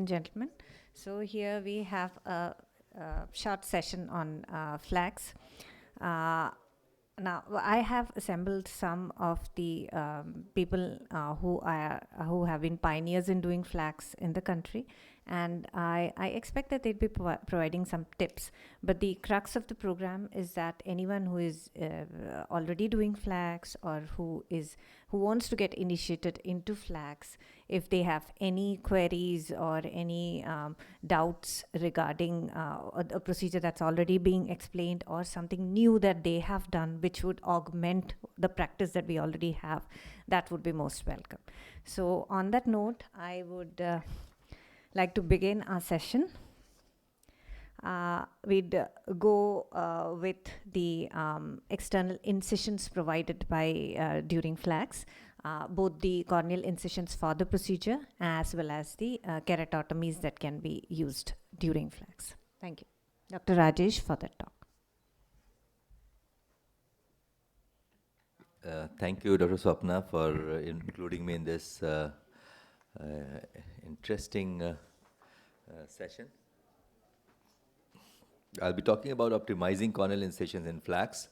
Gentlemen, so here we have a short session on flags. Now, I have assembled some of the people who have been pioneers in doing flags in the country, and I expect that they'd be providing some tips. But the crux of the program is that anyone who is already doing flags or who wants to get initiated into flags, if they have any queries or any doubts regarding a procedure that's already being explained or something new that they have done which would augment the practice that we already have, that would be most welcome. So on that note, I would like to begin our session. We'd go with the external incisions provided by during flags, both the corneal incisions for the procedure as well as the keratotomies that can be used during flags. Thank you. Dr. Rajesh for that talk. Thank you, Dr. Swapna, for including me in this interesting session. I'll be talking about optimizing corneal incisions in flags.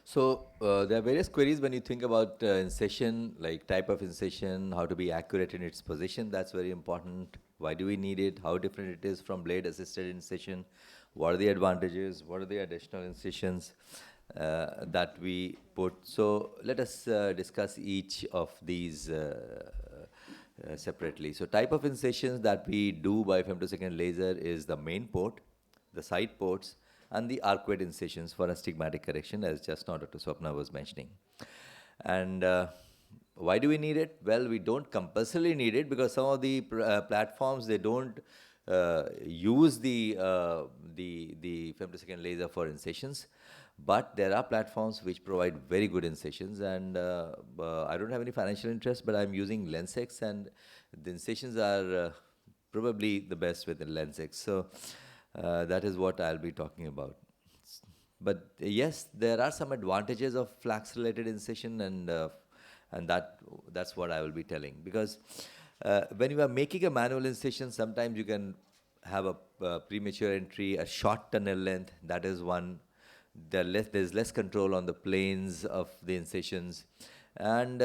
So there are various queries when you think about incision, like type of incision, how to be accurate in its position. That's very important. Why do we need it? How different it is from blade-assisted incision? What are the advantages? What are the additional incisions that we put? So let us discuss each of these separately. So type of incisions that we do by femtosecond laser is the main port, the side ports, and the arcuate incisions for astigmatic correction, as just now Dr. Swapna was mentioning. And why do we need it? Well, we don't compulsorily need it because some of the platforms, they don't use the femtosecond laser for incisions. But there are platforms which provide very good incisions, and I don't have any financial interest, but I'm using LensX, and the incisions are probably the best with the LensX. So that is what I'll be talking about. But yes, there are some advantages of flax-related incision, and that's what I will be telling. Because when you are making a manual incision, sometimes you can have a premature entry, a short tunnel length. That is one. There's less control on the planes of the incisions, and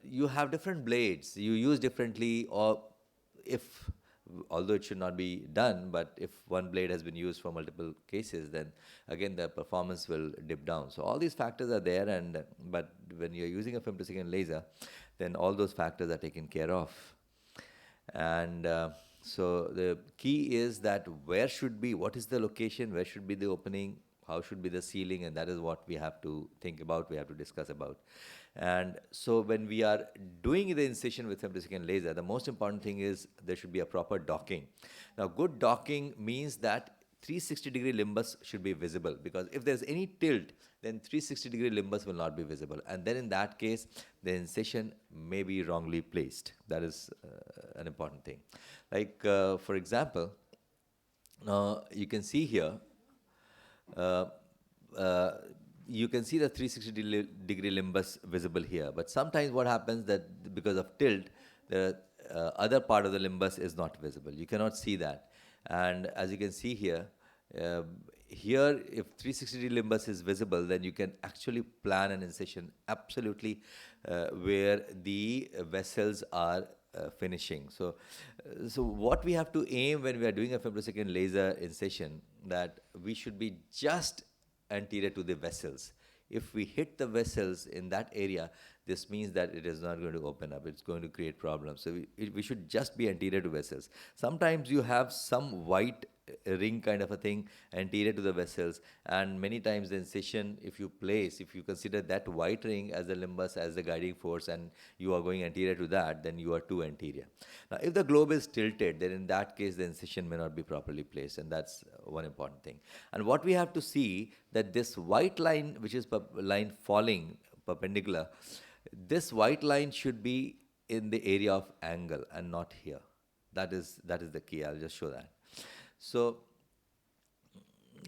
you have different blades. You use differently, or although it should not be done, but if one blade has been used for multiple cases, then again the performance will dip down. So all these factors are there, but when you're using a femtosecond laser, then all those factors are taken care of. And so the key is that what is the location, where should be the opening, how should be the sealing, and that is what we have to think about, we have to discuss about. And so when we are doing the incision with femtosecond laser, the most important thing is there should be a proper docking. Now, good docking means that 360-degree limbus should be visible, because if there's any tilt, then 360-degree limbus will not be visible. And then in that case, the incision may be wrongly placed. That is an important thing. Like, for example, you can see here, you can see the 360-degree limbus visible here. But sometimes what happens that because of tilt, the other part of the limbus is not visible. You cannot see that. And as you can see here, if 360-degree limbus is visible, then you can actually plan an incision absolutely where the vessels are finishing. So what we have to aim when we are doing a femtosecond laser incision, that we should be just anterior to the vessels. If we hit the vessels in that area, this means that it is not going to open up. It's going to create problems. So we should just be anterior to vessels. Sometimes you have some white ring kind of a thing anterior to the vessels, and many times the incision, if you consider that white ring as the limbus, as the guiding force, and you are going anterior to that, then you are too anterior. Now, if the globe is tilted, then in that case the incision may not be properly placed, and that's one important thing. And what we have to see, that this white line, which is line falling perpendicular, this white line should be in the area of angle and not here. That is the key. I'll just show that. So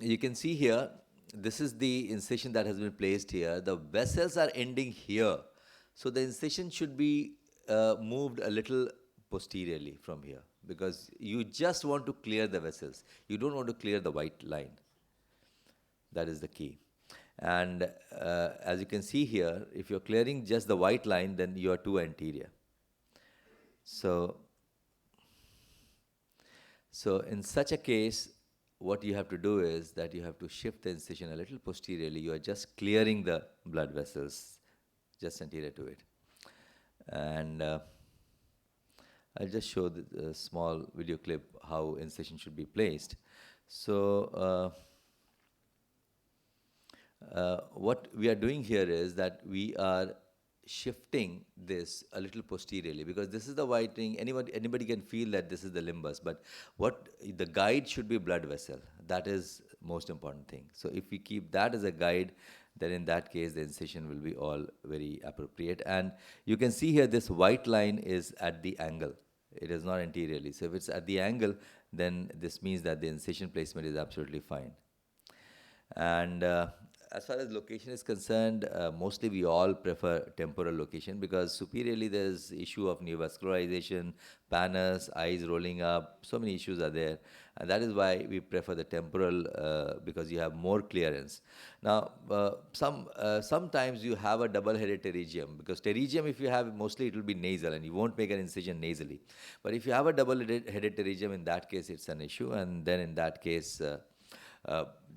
you can see here, this is the incision that has been placed here. The vessels are ending here. So the incision should be moved a little posteriorly from here. because you just want to clear the vessels. You don't want to clear the white line. That is the key. And as you can see here, if you're clearing just the white line, then you are too anterior. So in such a case, what you have to do is that you have to shift the incision a little posteriorly. You are just clearing the blood vessels just anterior to it. And I'll just show the small video clip how incision should be placed. So what we are doing here is that we are shifting this a little posteriorly, because this is the whitening. Anybody can feel that this is the limbus, but what the guide should be blood vessel. That is most important thing. So if we keep that as a guide, then in that case the incision will be all very appropriate. And you can see here this white line is at the angle. It is not anteriorly. So if it's at the angle, then this means that the incision placement is absolutely fine. And as far as location is concerned, mostly we all prefer temporal location, because superiorly there's issue of neovascularization, pannus, eyes rolling up, so many issues are there. And that is why we prefer the temporal, because you have more clearance. Now, sometimes you have a double-headed pterygium, because pterygium, if you have, mostly it will be nasal and you won't make an incision nasally. But if you have a double-headed pterygium, in that case it's an issue, and then in that case,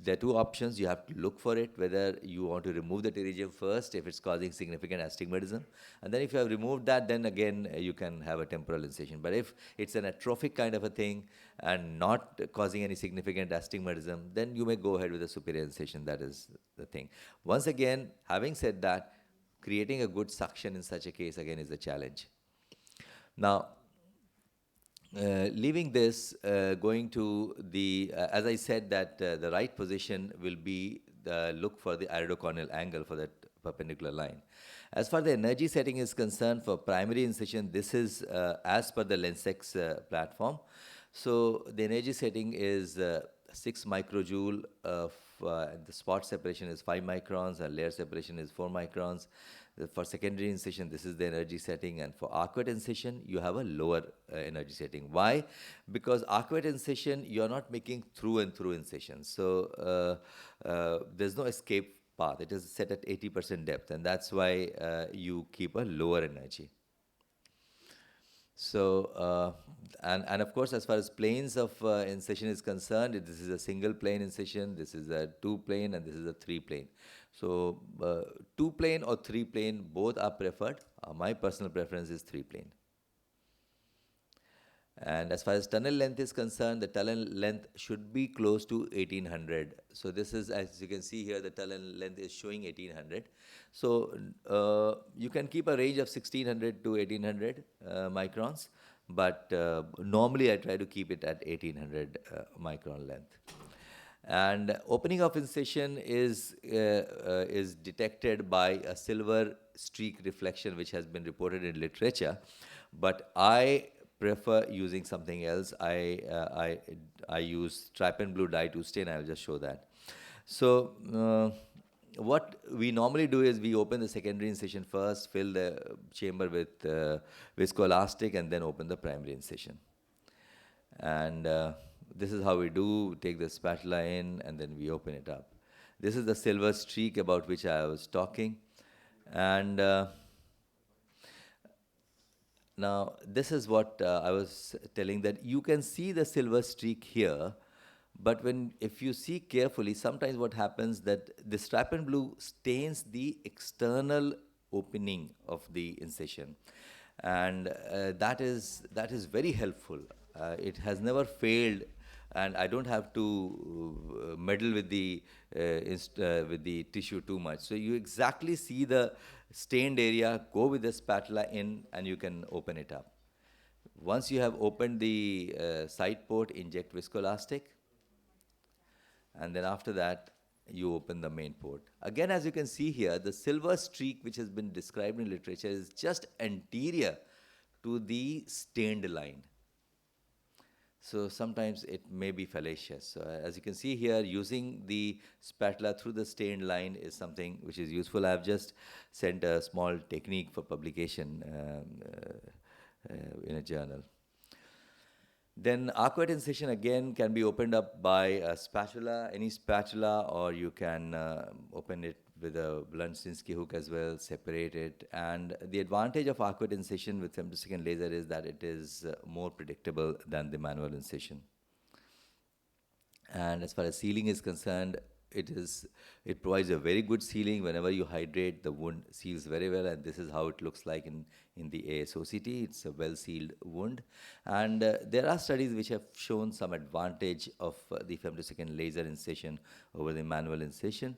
there are two options. You have to look for it, whether you want to remove the pterygium first if it's causing significant astigmatism. And then if you have removed that, then again you can have a temporal incision. But if it's an atrophic kind of a thing and not causing any significant astigmatism, then you may go ahead with a superior incision. That is the thing. Once again, having said that, creating a good suction in such a case again is a challenge. Now, leaving this, going to the, as I said, that the right position will be look for the iridocorneal angle for that perpendicular line. As far as the energy setting is concerned, for primary incision, this is as per the LensX platform. So the energy setting is 6 microjoule, the spot separation is 5 microns, and layer separation is 4 microns. For secondary incision, this is the energy setting, and for arcuate incision, you have a lower energy setting. Why? Because arcuate incision, you're not making through and through incisions. So there's no escape path. It is set at 80% depth, and that's why you keep a lower energy. So, and of course, as far as planes of incision is concerned, this is a single plane incision, this is a 2-plane, and this is a 3-plane. So, 2-plane or 3-plane, both are preferred. My personal preference is 3-plane. And as far as tunnel length is concerned, the tunnel length should be close to 1800. So this is, as you can see here, the tunnel length is showing 1800. So you can keep a range of 1600 to 1800 microns, but normally I try to keep it at 1800 micron length. And opening of incision is detected by a silver streak reflection, which has been reported in literature, but I prefer using something else. I use trypan blue dye to stain. I'll just show that. So what we normally do is we open the secondary incision first, fill the chamber with viscoelastic, and then open the primary incision. And this is how we do. Take the spatula in, and then we open it up. This is the silver streak about which I was talking. And now, this is what I was telling, that you can see the silver streak here, but if you see carefully, sometimes what happens that the trypan blue stains the external opening of the incision, and that is very helpful. It has never failed, and I don't have to meddle with the tissue too much. So you exactly see the stained area, go with the spatula in, and you can open it up. Once you have opened the side port, inject viscoelastic, and then after that, you open the main port. Again, as you can see here, the silver streak which has been described in literature is just anterior to the stained line. So sometimes it may be fallacious. So as you can see here, using the spatula through the stained line is something which is useful. I've just sent a small technique for publication in a journal. Then arcuate incision again can be opened up by a spatula, any spatula, or you can open it with a blunt Sinski hook as well, separate it. And the advantage of arcuate incision with femtosecond laser is that it is more predictable than the manual incision. And as far as sealing is concerned, it provides a very good sealing. Whenever you hydrate, the wound seals very well, and this is how it looks like in the AIOCT. It's a well-sealed wound. And there are studies which have shown some advantage of the femtosecond laser incision over the manual incision.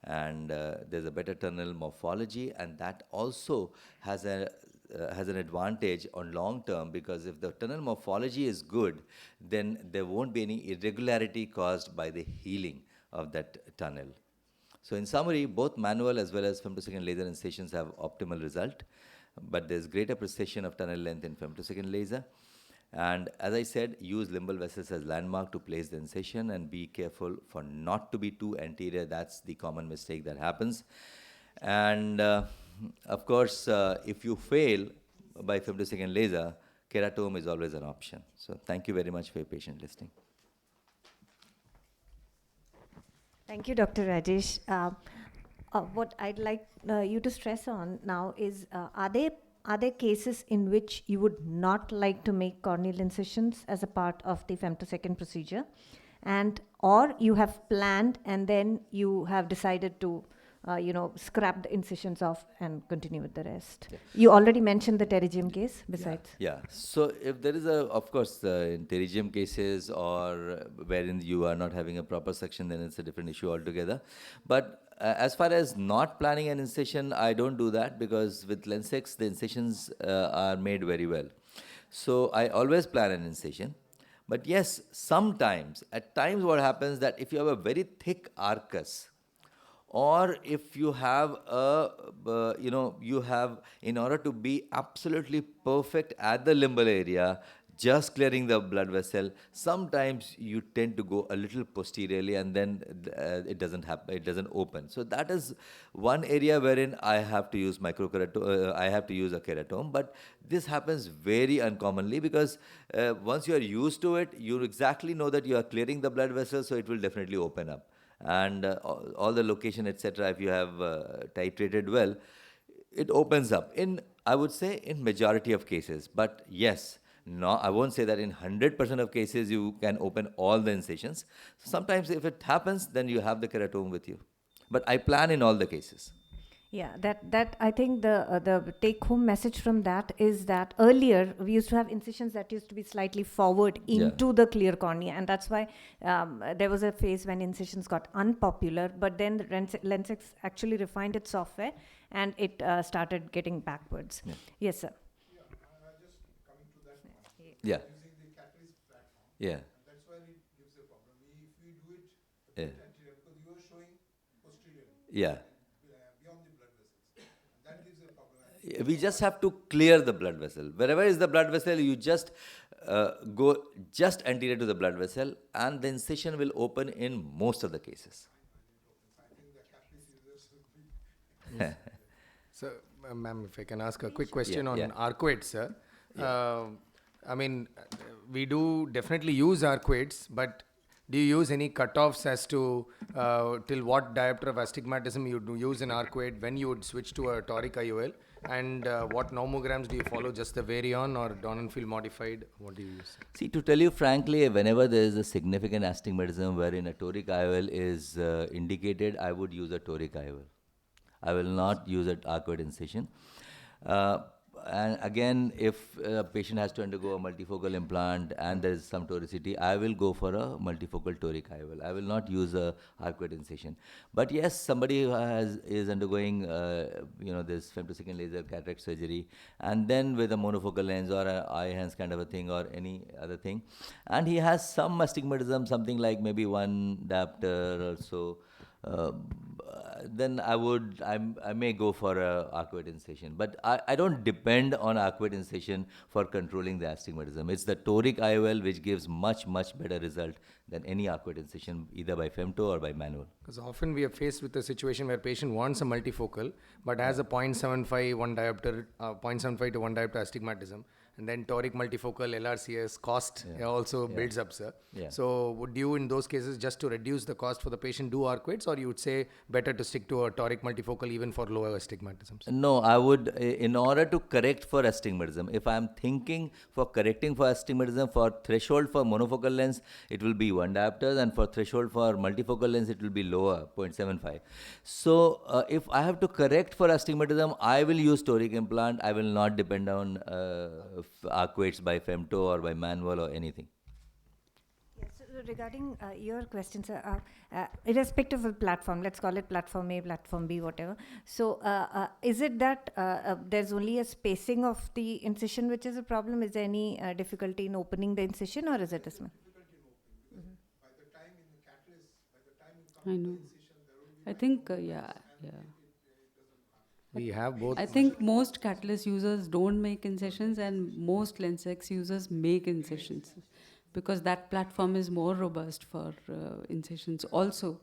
And there's a better tunnel morphology, and that also has an advantage on long term, because if the tunnel morphology is good, then there won't be any irregularity caused by the healing of that tunnel. So in summary, both manual as well as femtosecond laser incisions have optimal result, but there's greater precision of tunnel length in femtosecond laser. And as I said, use limbal vessels as landmark to place the incision, and be careful for not to be too anterior. That's the common mistake that happens. And of course, if you fail by femtosecond laser, keratome is always an option. So thank you very much for your patient listening. Thank you, Dr. Rajesh. What I'd like you to stress on now is, are there cases in which you would not like to make corneal incisions as a part of the femtosecond procedure, and or you have planned and then you have decided to scrap the incisions off and continue with the rest? Yeah. You already mentioned the pterygium case besides. Yeah. So if there is of course, in pterygium cases or wherein you are not having a proper section, then it's a different issue altogether. But as far as not planning an incision, I don't do that, because with Lensex, the incisions are made very well. So I always plan an incision. But yes, at times what happens that if you have a very thick arcus, or if you have in order to be absolutely perfect at the limbal area, just clearing the blood vessel, sometimes you tend to go a little posteriorly, and then it doesn't happen, it doesn't open. So that is one area wherein I have to use I have to use a keratome. But this happens very uncommonly, because once you are used to it, you exactly know that you are clearing the blood vessel, so it will definitely open up. And all the location, etc., if you have titrated well, it opens up I would say in majority of cases. But yes, no, I won't say that in 100% of cases you can open all the incisions. Sometimes if it happens, then you have the keratome with you. But I plan in all the cases. Yeah, that I think the take-home message from that is that earlier we used to have incisions that used to be slightly forward into the clear cornea, and that's why there was a phase when incisions got unpopular. But then the Lensex actually refined its software, and it started getting backwards. Yeah. Yes, sir. Yeah, just coming to that one. Yeah. Using the Cataract platform. Yeah. That's why it gives a problem. If we do it anterior, because you are showing posteriorly. Yeah. We just have to clear the blood vessel. Wherever is the blood vessel, you just go just anterior to the blood vessel, and the incision will open in most of the cases. I think the Caprice users would be. So, ma'am, if I can ask a quick question on arcuates, sir. I mean, we do definitely use arcuates, but do you use any cutoffs as to till what diopter of astigmatism you do use an arcuate, when you would switch to a toric IOL? And what nomograms do you follow? Just the Varion or Donenfeld modified? What do you use? See, to tell you frankly, whenever there is a significant astigmatism wherein a toric IOL is indicated, I would use a toric IOL. I will not use an arcuate incision. And again, if a patient has to undergo a multifocal implant and there is some toricity, I will go for a multifocal toric IOL. I will not use a arcuate incision. But yes, somebody who is undergoing this femtosecond laser cataract surgery, and then with a monofocal lens or an eye-hands kind of a thing or any other thing, and he has some astigmatism, something like maybe 1 diopter or so, then I may go for a arcuate incision. But I don't depend on arcuate incision for controlling the astigmatism. It's the toric IOL which gives much better result than any arcuate incision, either by femto or by manual. Because often we are faced with a situation where patient wants a multifocal, but has a 0.75 to 1 diopter astigmatism. and then toric multifocal, LRCS, cost also builds up, sir. Yeah. So would you, in those cases, just to reduce the cost for the patient, do arcuates, or you would say better to stick to a toric multifocal even for lower astigmatisms? No, I would, in order to correct for astigmatism, if I'm thinking for correcting for astigmatism, for threshold for monofocal lens, it will be 1 diopter, and for threshold for multifocal lens, it will be lower, 0.75. So if I have to correct for astigmatism, I will use toric implant. I will not depend on arcuates by femto or by manual or anything. Yes, so regarding your question, sir, irrespective of platform, let's call it platform A, platform B, whatever. So is it that there's only a spacing of the incision which is a problem? Is there any difficulty in opening the incision, or is it a small? Difficulty in opening, because by the time in the catalyst, by the time you come I to the know. incision, there will be I think, yeah. it doesn't happen. We have both. I think most catalyst users don't make incisions, and most Lensex users make incisions, because that platform is more robust for incisions also.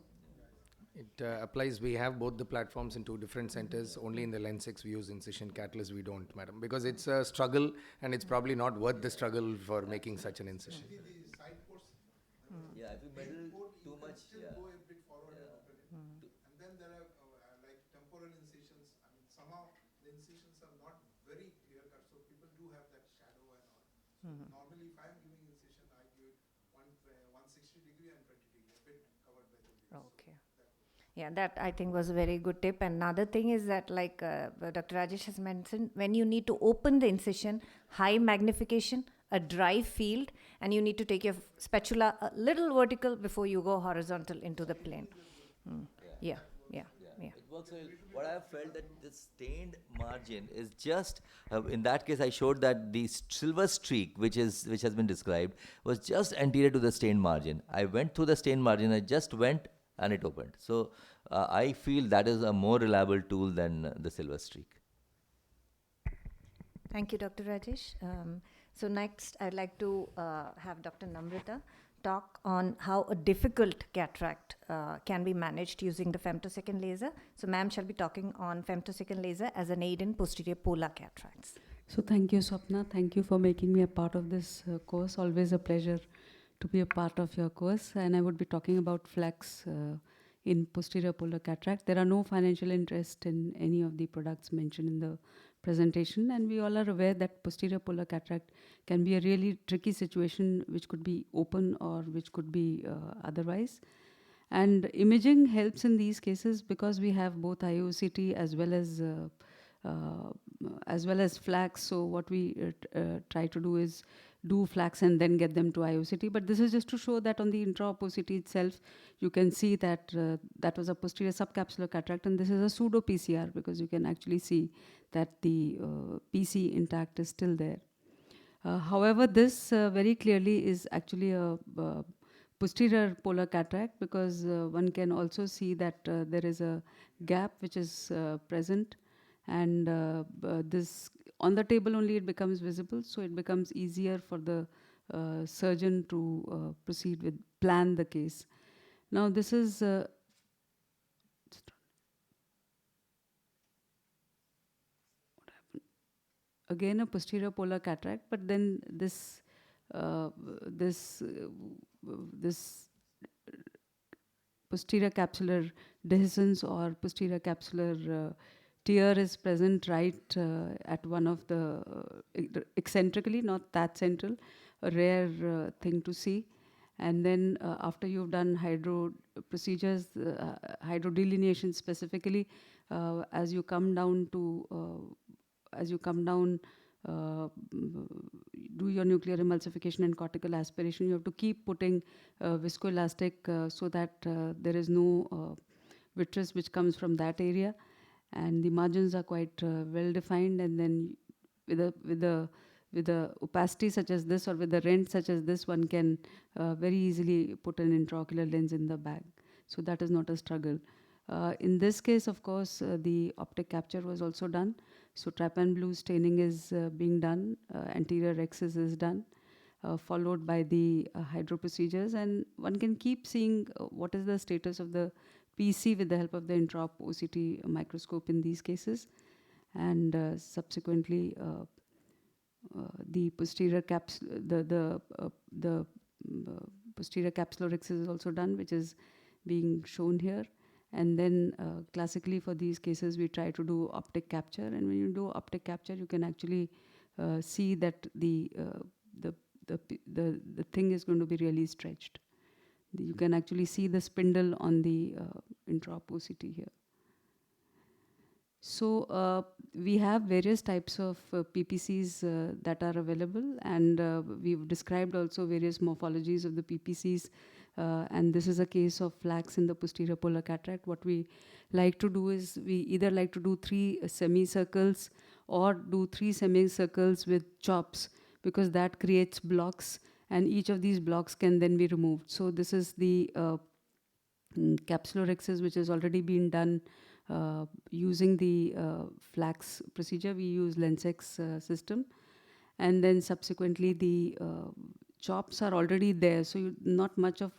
It applies, we have both the platforms in 2 different centers. Only in the Lensex we use incision, catalyst we don't, madam, because it's a struggle, and it's probably not worth the struggle for making such an incision. The side ports, Yeah, if you meddle too much, still go a bit forward and open it. And then there are like temporal incisions. I mean, somehow the incisions are not very clear cut, so people do have that shadow and all. So normally, if I am giving incision, I give it 160 degree and 20 degree, a bit covered by the lid. Okay. Yeah, that I think was a very good tip. Another thing is that, like Dr. Rajesh has mentioned, when you need to open the incision, high magnification, a dry field, and you need to take your spatula a little vertical before you go horizontal into the plane. Yeah. It works well. What I have felt that the stained margin is just, in that case I showed that the silver streak which has been described was just anterior to the stained margin. I went through the stained margin, I just went and it opened. So I feel that is a more reliable tool than the silver streak. Thank you, Dr. Rajesh. So next, I'd like to have Dr. Namrata talk on how a difficult cataract can be managed using the femtosecond laser. So ma'am shall be talking on femtosecond laser as an aid in posterior polar cataracts. So thank you, Swapna. Thank you for making me a part of this course. Always a pleasure to be a part of your course. And I would be talking about flex in posterior polar cataract. There are no financial interest in any of the products mentioned in the presentation, and we all are aware that posterior polar cataract can be a really tricky situation, which could be open or which could be otherwise. And imaging helps in these cases because we have both IOCT as well as flax. So what we try to do is do flax and then get them to IOCT. But this is just to show that on the intraop OCT itself, you can see that that was a posterior subcapsular cataract, and this is a pseudo PCR because you can actually see that the PC intact is still there. However, this very clearly is actually a posterior polar cataract because one can also see that there is a gap which is present, and this on the table only it becomes visible, so it becomes easier for the surgeon to proceed with plan the case. Now this is again a posterior polar cataract, but then this posterior capsular dehiscence or posterior capsular tear is present right at one of the eccentrically, not that central, a rare thing to see. And then after you've done hydro procedures, hydrodelineation specifically, as you come down, do your nuclear emulsification and cortical aspiration, you have to keep putting viscoelastic so that there is no vitreous which comes from that area, and the margins are quite well defined. And then with the opacity such as this or with the rent such as this, one can very easily put an intraocular lens in the bag. So that is not a struggle. In this case, of course, the optic capture was also done. So trypan blue staining is being done, anterior axis is done, followed by the hydro procedures, and one can keep seeing what is the status of the PC with the help of the intraop OCT microscope in these cases, and subsequently the posterior posterior capsulorhexis is also done, which is being shown here. And then classically for these cases, we try to do optic capture. And when you do optic capture, you can actually see that the thing is going to be really stretched. You can actually see the spindle on the intra-op OCT here. So we have various types of PPCs that are available, and we've described also various morphologies of the PPCs. And this is a case of flax in the posterior polar cataract. What we like to do is we either like to do 3 semicircles or do 3 semicircles with chops, because that creates blocks, and each of these blocks can then be removed. So this is the capsulorhexis, which has already been done using the flax procedure. We use Lensex system, and then subsequently the chops are already there, so not much of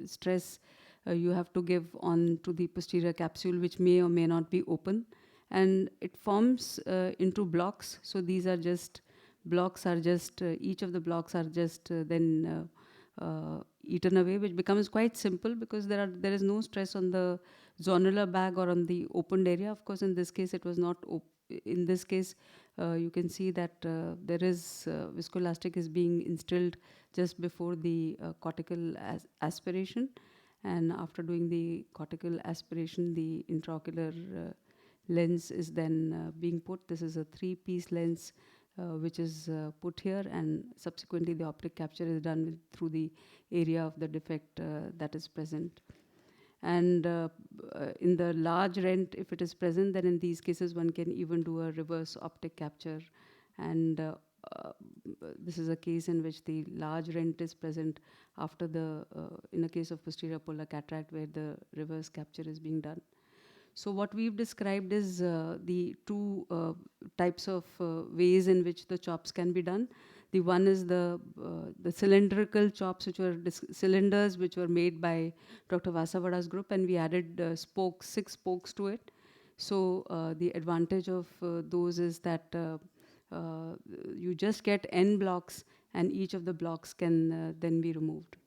stress you have to give on to the posterior capsule, which may or may not be open, and it forms into blocks. So these are just blocks, are just each of the blocks are just then eaten away, which becomes quite simple because there is no stress on the zonular bag or on the opened area. Of course, in this case it was not in this case you can see that there is viscoelastic is being instilled just before the cortical aspiration, and after doing the cortical aspiration, the intraocular lens is then being put. This is a 3-piece lens which is put here, and subsequently the optic capture is done through the area of the defect that is present. And in the large rent, if it is present, then in these cases one can even do a reverse optic capture. And this is a case in which the large rent is present after the, in a case of posterior polar cataract, where the reverse capture is being done. So what we've described is the 2 types of ways in which the chops can be done. The one is the cylindrical chops, which were cylinders which were made by Dr. Vasavada's group, and we added 6 spokes to it. So the advantage of those is that you just get N blocks, and each of the blocks can then be removed.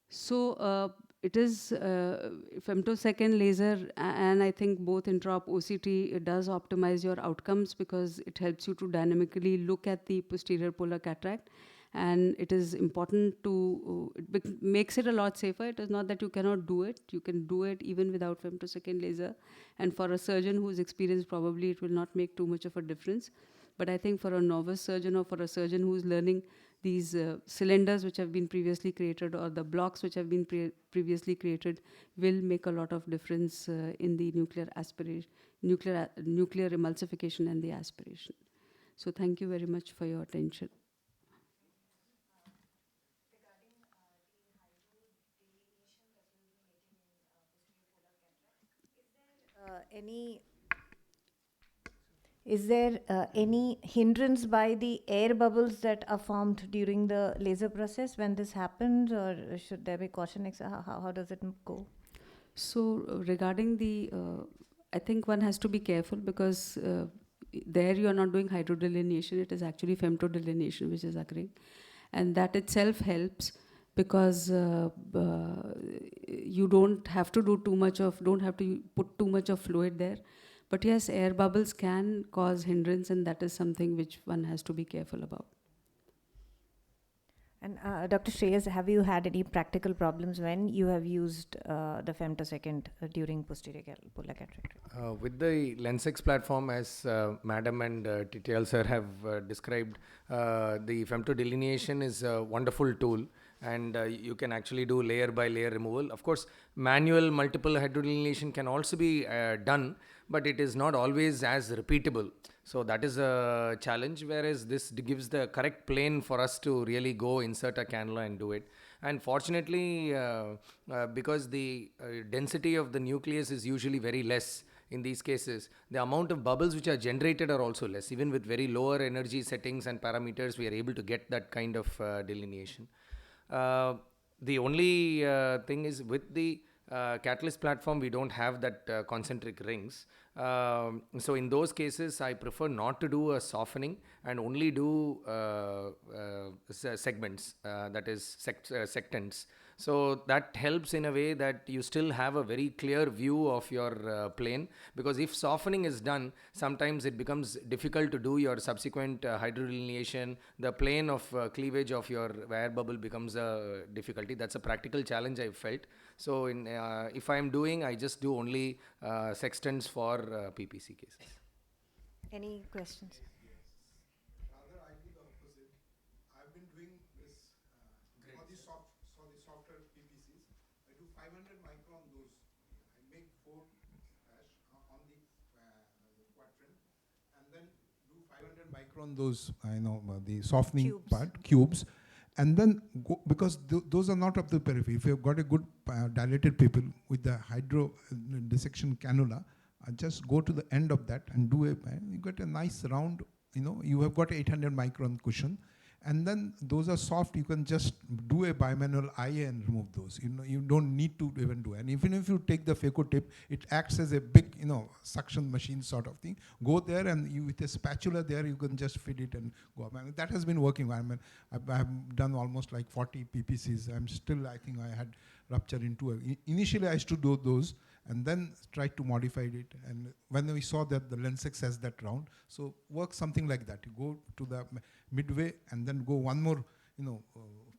So it is femtosecond laser, and I think both intraop OCT, it does optimize your outcomes because it helps you to dynamically look at the posterior polar cataract, and it is important to, it makes it a lot safer. It is not that you cannot do it. You can do it even without femtosecond laser, and for a surgeon who is experienced, probably it will not make too much of a difference. But I think for a novice surgeon or for a surgeon who is learning, these cylinders which have been previously created or the blocks which have been previously created will make a lot of difference in the nuclear aspiration, nuclear emulsification and the aspiration. So thank you very much for your attention. Is there any hindrance by the air bubbles that are formed during the laser process when this happens, or should there be caution? How does it go? So regarding the, I think one has to be careful because there you are not doing hydrodelineation, it is actually femtodelineation which is occurring. And that itself helps because you don't have to do too much of, don't have to put too much of fluid there. But yes, air bubbles can cause hindrance, and that is something which one has to be careful about. And Dr. Shreyas, have you had any practical problems when you have used the femtosecond during posterior polar cataract? With the Lensex platform, as Madam and TTL sir have described, the femtodelineation is a wonderful tool, and you can actually do layer by layer removal. Of course, manual multiple hydrodelineation can also be done, but it is not always as repeatable. So that is a challenge, whereas this gives the correct plane for us to really go insert a cannula and do it. And fortunately, because the density of the nucleus is usually very less in these cases, the amount of bubbles which are generated are also less. Even with very lower energy settings and parameters, we are able to get that kind of delineation. The only thing is with the Catalyst platform, we don't have that concentric rings. So in those cases, I prefer not to do a softening and only do segments, that is sectants. So that helps in a way that you still have a very clear view of your plane, because if softening is done, sometimes it becomes difficult to do your subsequent hydrodelineation. The plane of cleavage of your air bubble becomes a difficulty. That's a practical challenge I've felt. So if I'm doing, I just do only sextants for PPC cases. Any questions? Rather, I do the opposite. I've been doing this for the softer PPCs. I do 500 micron dose. I make 4 on the quadrant, and then do 500 micron those, the softening cubes, and then go, because those are not of the periphery. If you've got a good dilated pupil with the hydro dissection cannula, just go to the end of that and do you get a nice round, you have got 800 micron cushion, and then those are soft. You can just do a bimanual IA and remove those. You don't need to even do. And even if you take the phaco tip, it acts as a big, suction machine sort of thing. Go there and you with a spatula there, you can just feed it and go up. And that has been working. I've done almost like 40 PPCs. I think I had rupture in 2. Initially, I used to do those and then try to modify it. And when we saw that the Lensex has that round, so work something like that. You go to the midway and then go one more,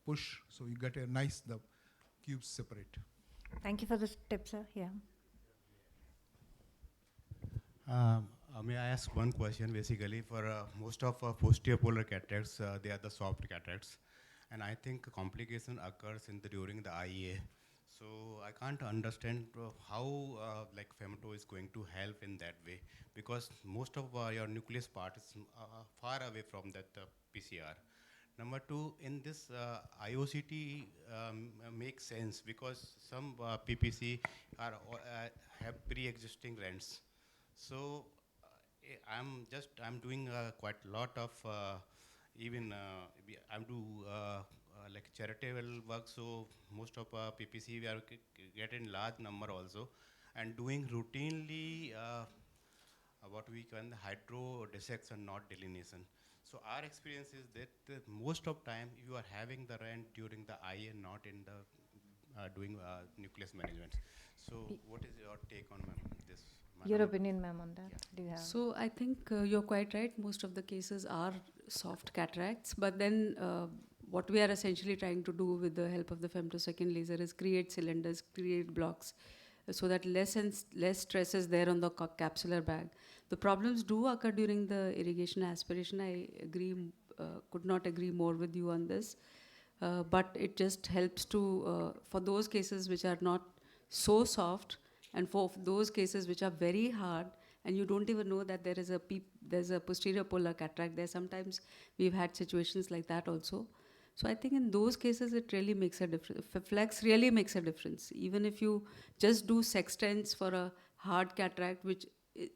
push, so you get a nice, the cubes separate. Thank you for the tip, sir. Yeah. May I ask one question? Basically, for most of posterior polar cataracts, they are the soft cataracts, and I think complication occurs during the IEA. So I can't understand how like femto is going to help in that way, because most of your nucleus part is far away from that PCR. Number 2, in this IOCT makes sense because some PPC have pre-existing rents. So I'm doing quite a lot of I'm do like charitable work. So most of PPC we are getting large number also, and doing routinely what we call the hydro dissection, not delineation. So our experience is that most of time you are having the rent during the IA, not in the doing nucleus management. So what is your take on this? Your opinion, ma'am, on that? Yeah. Do you have? So I think you're quite right. Most of the cases are soft cataracts, but then what we are essentially trying to do with the help of the femtosecond laser is create cylinders, create blocks, so that less stress is there on the capsular bag. The problems do occur during the irrigation aspiration. I agree, could not agree more with you on this. But it just helps to, for those cases which are not so soft, and for those cases which are very hard, and you don't even know that there's a posterior polar cataract there. Sometimes we've had situations like that also. So I think in those cases it really makes a difference. Flex really makes a difference. Even if you just do sextants for a hard cataract, which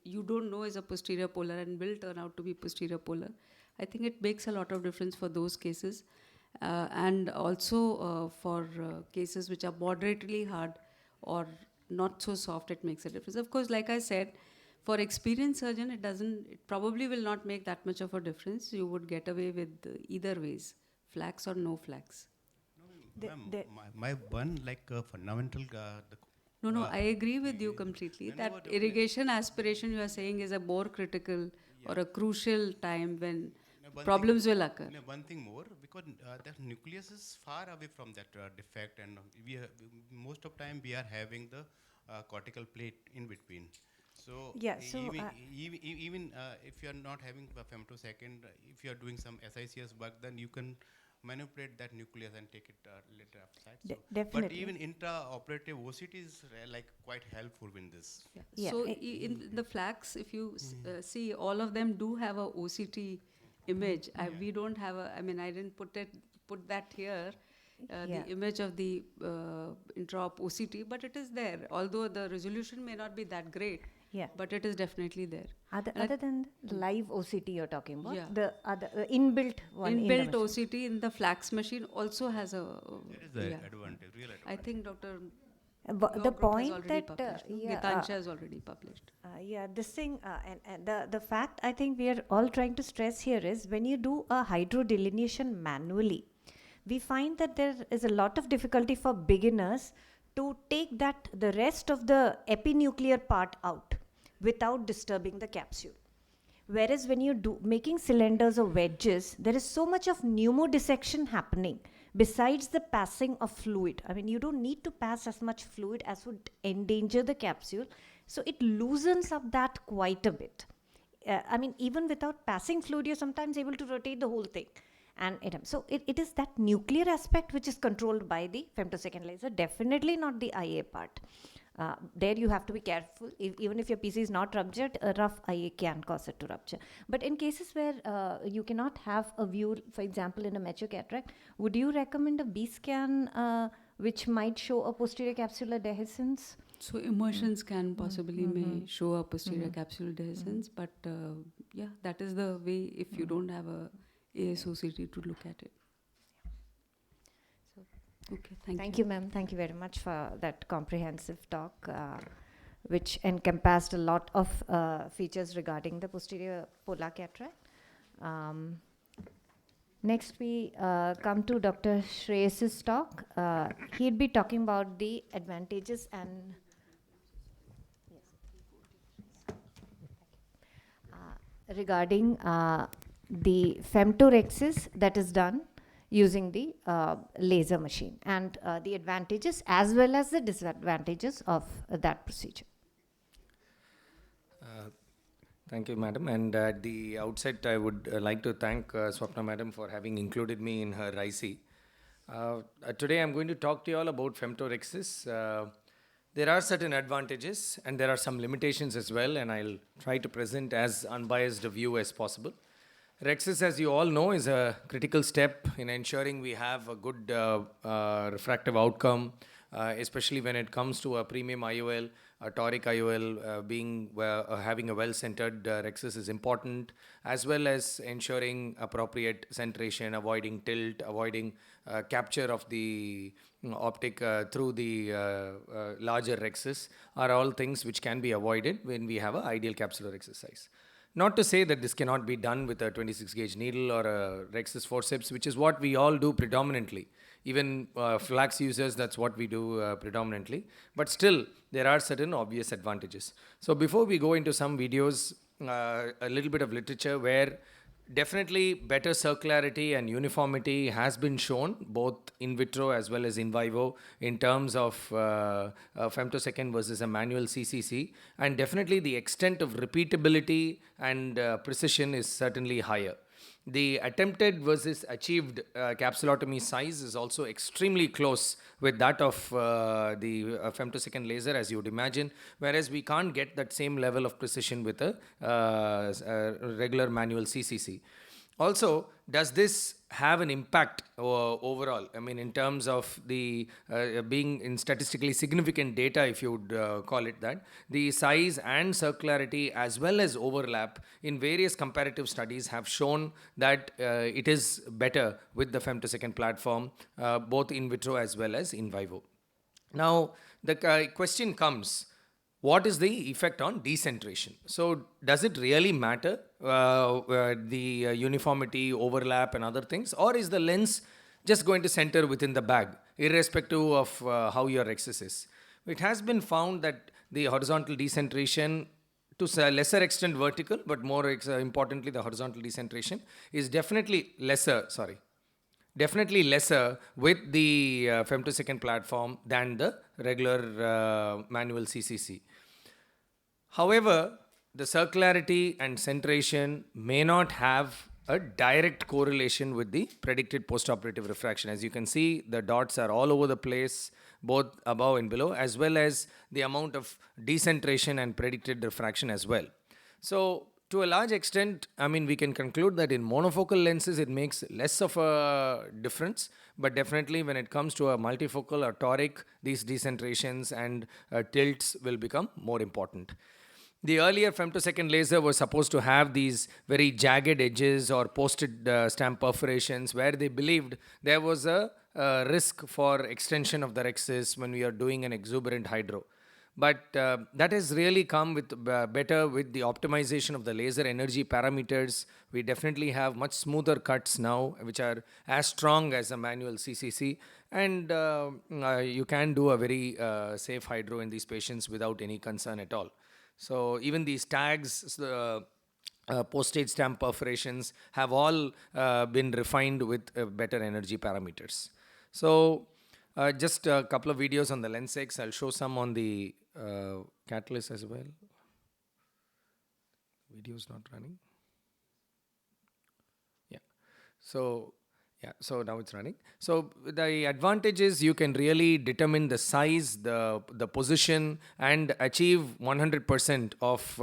you don't know is a posterior polar and will turn out to be posterior polar, I think it makes a lot of difference for those cases. And also for cases which are moderately hard or not so soft, it makes a difference. Of course, like I said, for experienced surgeon, it probably will not make that much of a difference. You would get away with either ways, flax or no flax. No, my one fundamental. No, I agree with you completely. That irrigation aspiration you are saying is a more critical or a crucial time when problems will occur. One thing more, because the nucleus is far away from that defect, and most of time we are having the cortical plate in between. So, yeah, so even if you are not having a femtosecond, if you are doing some SICS work, then you can manipulate that nucleus and take it later outside. So definitely. But even intraoperative OCT is quite helpful in this. Yeah. Yeah. So in the flax, if you see, all of them do have a OCT image. We don't have I didn't put that here. The image of the intraop OCT, but it is there. Although the resolution may not be that great, but it is definitely there. Other than the live OCT you're talking about, Yeah. the other inbuilt one. Inbuilt OCT in the flax machine also has a. That is the advantage, real advantage. I think Dr. The Group has point already that published, no? yeah, Gitansha has already published. yeah, this thing and the fact I think we are all trying to stress here is when you do a hydrodelineation manually, we find that there is a lot of difficulty for beginners to take the rest of the epinuclear part out without disturbing the capsule. Whereas when you do making cylinders or wedges, there is so much of pneumodissection happening besides the passing of fluid. I mean, you don't need to pass as much fluid as would endanger the capsule. So it loosens up that quite a bit. I mean, even without passing fluid, you're sometimes able to rotate the whole thing. And so it is that nuclear aspect which is controlled by the femtosecond laser, definitely not the IA part. There you have to be careful. Even if your PC is not ruptured, a rough IA can cause it to rupture. But in cases where you cannot have a view, for example, in a mature cataract, would you recommend a B scan which might show a posterior capsular dehiscence? So immersion scan possibly may show a posterior capsule dehiscence, but yeah, that is the way if you don't have a ASOCT to look at it. Okay, Thank you, ma'am. Thank you very much for that comprehensive talk, which encompassed a lot of features regarding the posterior polar cataract. Next, we come to Dr. Shreyas's talk. He'd be talking about the advantages and regarding the femtorexis that is done using the laser machine and the advantages as well as the disadvantages of that procedure. Thank you, madam. And at the outset, I would like to thank Swapna madam for having included me in her IC. Today, I'm going to talk to you all about femtorexis. There are certain advantages and there are some limitations as well, and I'll try to present as unbiased a view as possible. Rexis, as you all know, is a critical step in ensuring we have a good refractive outcome, especially when it comes to a premium IOL, a toric IOL having a well-centered Rexis is important, as well as ensuring appropriate centration, avoiding tilt, avoiding capture of the optic through the larger Rexis are all things which can be avoided when we have an ideal capsular exercise. Not to say that this cannot be done with a 26 gauge needle or a Rexis forceps, which is what we all do predominantly. Even flax users, that's what we do predominantly. But still, there are certain obvious advantages. So before we go into some videos, a little bit of literature where definitely better circularity and uniformity has been shown both in vitro as well as in vivo in terms of femtosecond versus a manual CCC, and definitely the extent of repeatability and precision is certainly higher. The attempted versus achieved capsulotomy size is also extremely close with that of the femtosecond laser, as you would imagine, whereas we can't get that same level of precision with a regular manual CCC. Also, does this have an impact overall? I mean, in terms of the being in statistically significant data, if you would call it that, the size and circularity as well as overlap in various comparative studies have shown that it is better with the femtosecond platform, both in vitro as well as in vivo. Now, the question comes, what is the effect on decentration? So does it really matter, the uniformity, overlap and other things, or is the lens just going to center within the bag, irrespective of how your Rexis is? It has been found that the horizontal decentration, to a lesser extent vertical, but more importantly the horizontal decentration is definitely lesser with the femtosecond platform than the regular manual CCC. However, the circularity and centration may not have a direct correlation with the predicted postoperative refraction. As you can see, the dots are all over the place, both above and below, as well as the amount of decentration and predicted refraction as well. So, to a large extent, I mean, we can conclude that in monofocal lenses, it makes less of a difference. But definitely when it comes to a multifocal or toric, these decentrations and tilts will become more important. The earlier femtosecond laser was supposed to have these very jagged edges or posted stamp perforations where they believed there was a risk for extension of the rexus when we are doing an exuberant hydro. But that has really come with better with the optimization of the laser energy parameters. We definitely have much smoother cuts now, which are as strong as a manual CCC. And you can do a very safe hydro in these patients without any concern at all. So even these tags, postage stamp perforations have all been refined with better energy parameters. So just a couple of videos on the Lensex. I'll show some on the Catalyst as well. Video's not running. Yeah. So now it's running. So the advantage is you can really determine the size, the position, and achieve 100% of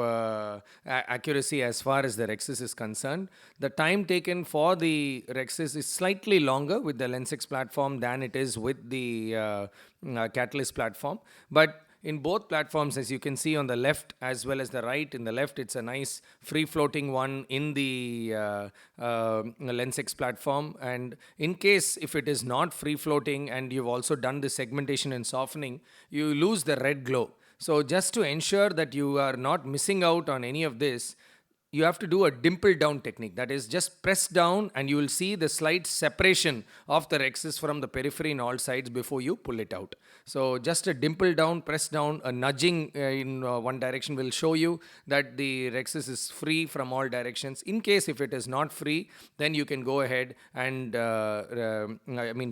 accuracy as far as the rexus is concerned. The time taken for the rexus is slightly longer with the Lensex platform than it is with the Catalyst platform. But in both platforms, as you can see on the left as well as the right, in the left it's a nice free-floating one in the Lensex platform. And in case if it is not free-floating and you've also done the segmentation and softening, you lose the red glow. So just to ensure that you are not missing out on any of this, you have to do a dimple down technique. That is, just press down and you will see the slight separation of the rexus from the periphery in all sides before you pull it out. So just a dimple down, press down, a nudging in one direction will show you that the rexus is free from all directions. In case if it is not free, then you can go ahead and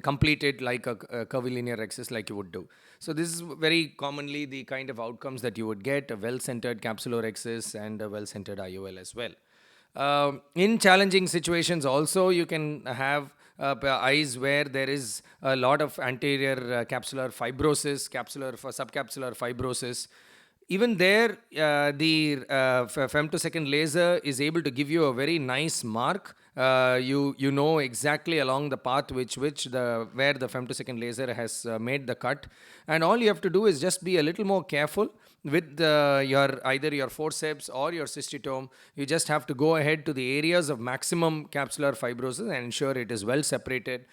complete it like a curvilinear rexus like you would do. So this is very commonly the kind of outcomes that you would get, a well-centered capsulorhexis and a well-centered IOL as well. In challenging situations also, you can have eyes where there is a lot of anterior capsular fibrosis, subcapsular fibrosis. Even there, the femtosecond laser is able to give you a very nice mark. You know exactly along the path where the femtosecond laser has made the cut, and all you have to do is just be a little more careful with either your forceps or your cystitome. You just have to go ahead to the areas of maximum capsular fibrosis and ensure it is well separated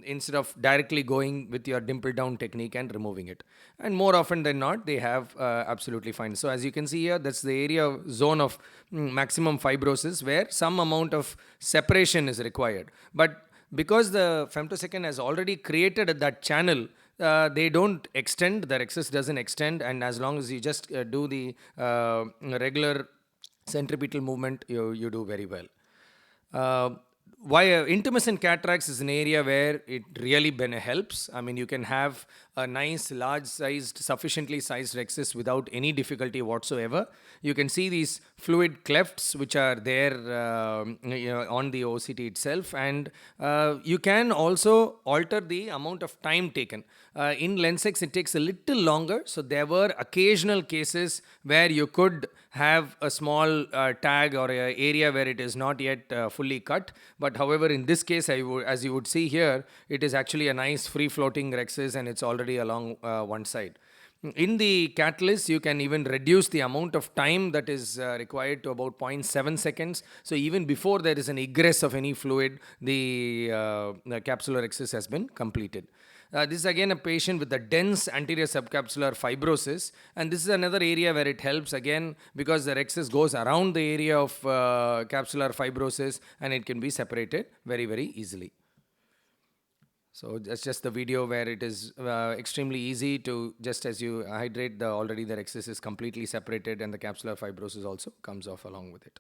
instead of directly going with your dimple down technique and removing it. And more often than not, they have absolutely fine. So as you can see here, that's the zone of maximum fibrosis where some amount of separation is required. But because the femtosecond has already created that channel, they don't extend, the rexus doesn't extend, and as long as you just do the regular centripetal movement, you do very well. Why intumescent cataracts is an area where it really helps. I mean, you can have a nice, large-sized, sufficiently sized rexus without any difficulty whatsoever. You can see these fluid clefts which are there on the OCT itself, and you can also alter the amount of time taken. In Lensex, it takes a little longer, so there were occasional cases where you could have a small tag or an area where it is not yet fully cut. But however, in this case, as you would see here, it is actually a nice free-floating rexus and it's already along one side. In the Catalyst, you can even reduce the amount of time that is required to about 0.7 seconds. So even before there is an egress of any fluid, the capsular rexus has been completed. This is again a patient with a dense anterior subcapsular fibrosis, and this is another area where it helps again because the rexus goes around the area of capsular fibrosis and it can be separated very, very easily. So that's just the video where it is extremely easy to, just as you hydrate, already the rexus is completely separated and the capsular fibrosis also comes off along with it.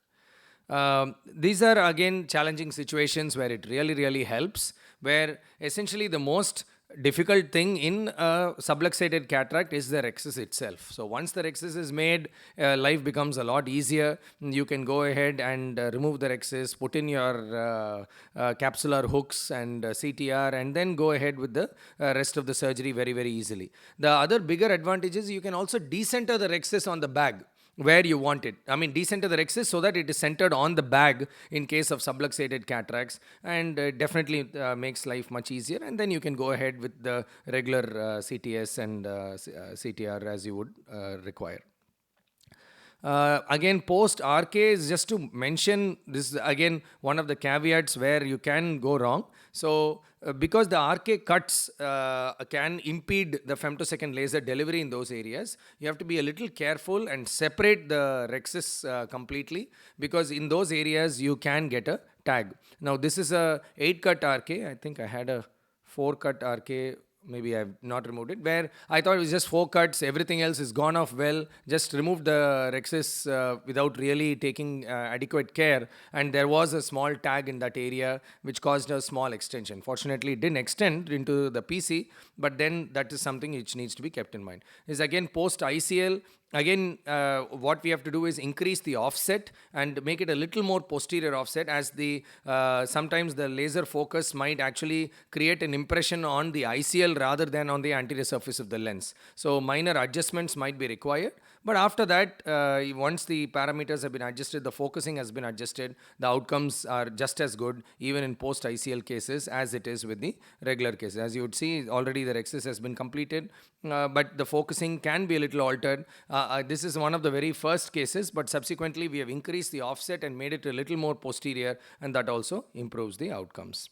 These are again challenging situations where it really, really helps, where essentially the most difficult thing in a subluxated cataract is the rexus itself. So once the rexus is made, life becomes a lot easier. You can go ahead and remove the rexus, put in your capsular hooks and CTR, and then go ahead with the rest of the surgery very, very easily. The other bigger advantage is you can also decenter the rexus on the bag where you want it. I mean, decenter the rexus so that it is centered on the bag in case of subluxated cataracts, and definitely makes life much easier. And then you can go ahead with the regular CTS and CTR as you would require. Again, post RK is just to mention, this is again one of the caveats where you can go wrong. So because the RK cuts can impede the femtosecond laser delivery in those areas, you have to be a little careful and separate the rexus completely, because in those areas you can get a tag. Now this is a 8-cut RK. I think I had a 4-cut RK. Maybe I've not removed it, where I thought it was just 4 cuts, everything else is gone off well, just removed the rexus without really taking adequate care, and there was a small tag in that area which caused a small extension. Fortunately, it didn't extend into the PC, but then that is something which needs to be kept in mind. Is again post ICL. Again, what we have to do is increase the offset and make it a little more posterior offset, as the sometimes the laser focus might actually create an impression on the ICL rather than on the anterior surface of the lens. So minor adjustments might be required. But after that, once the parameters have been adjusted, the focusing has been adjusted, the outcomes are just as good even in post-ICL cases as it is with the regular cases. As you would see, already the rexus has been completed, but the focusing can be a little altered. This is one of the very first cases, but subsequently we have increased the offset and made it a little more posterior, and that also improves the outcomes.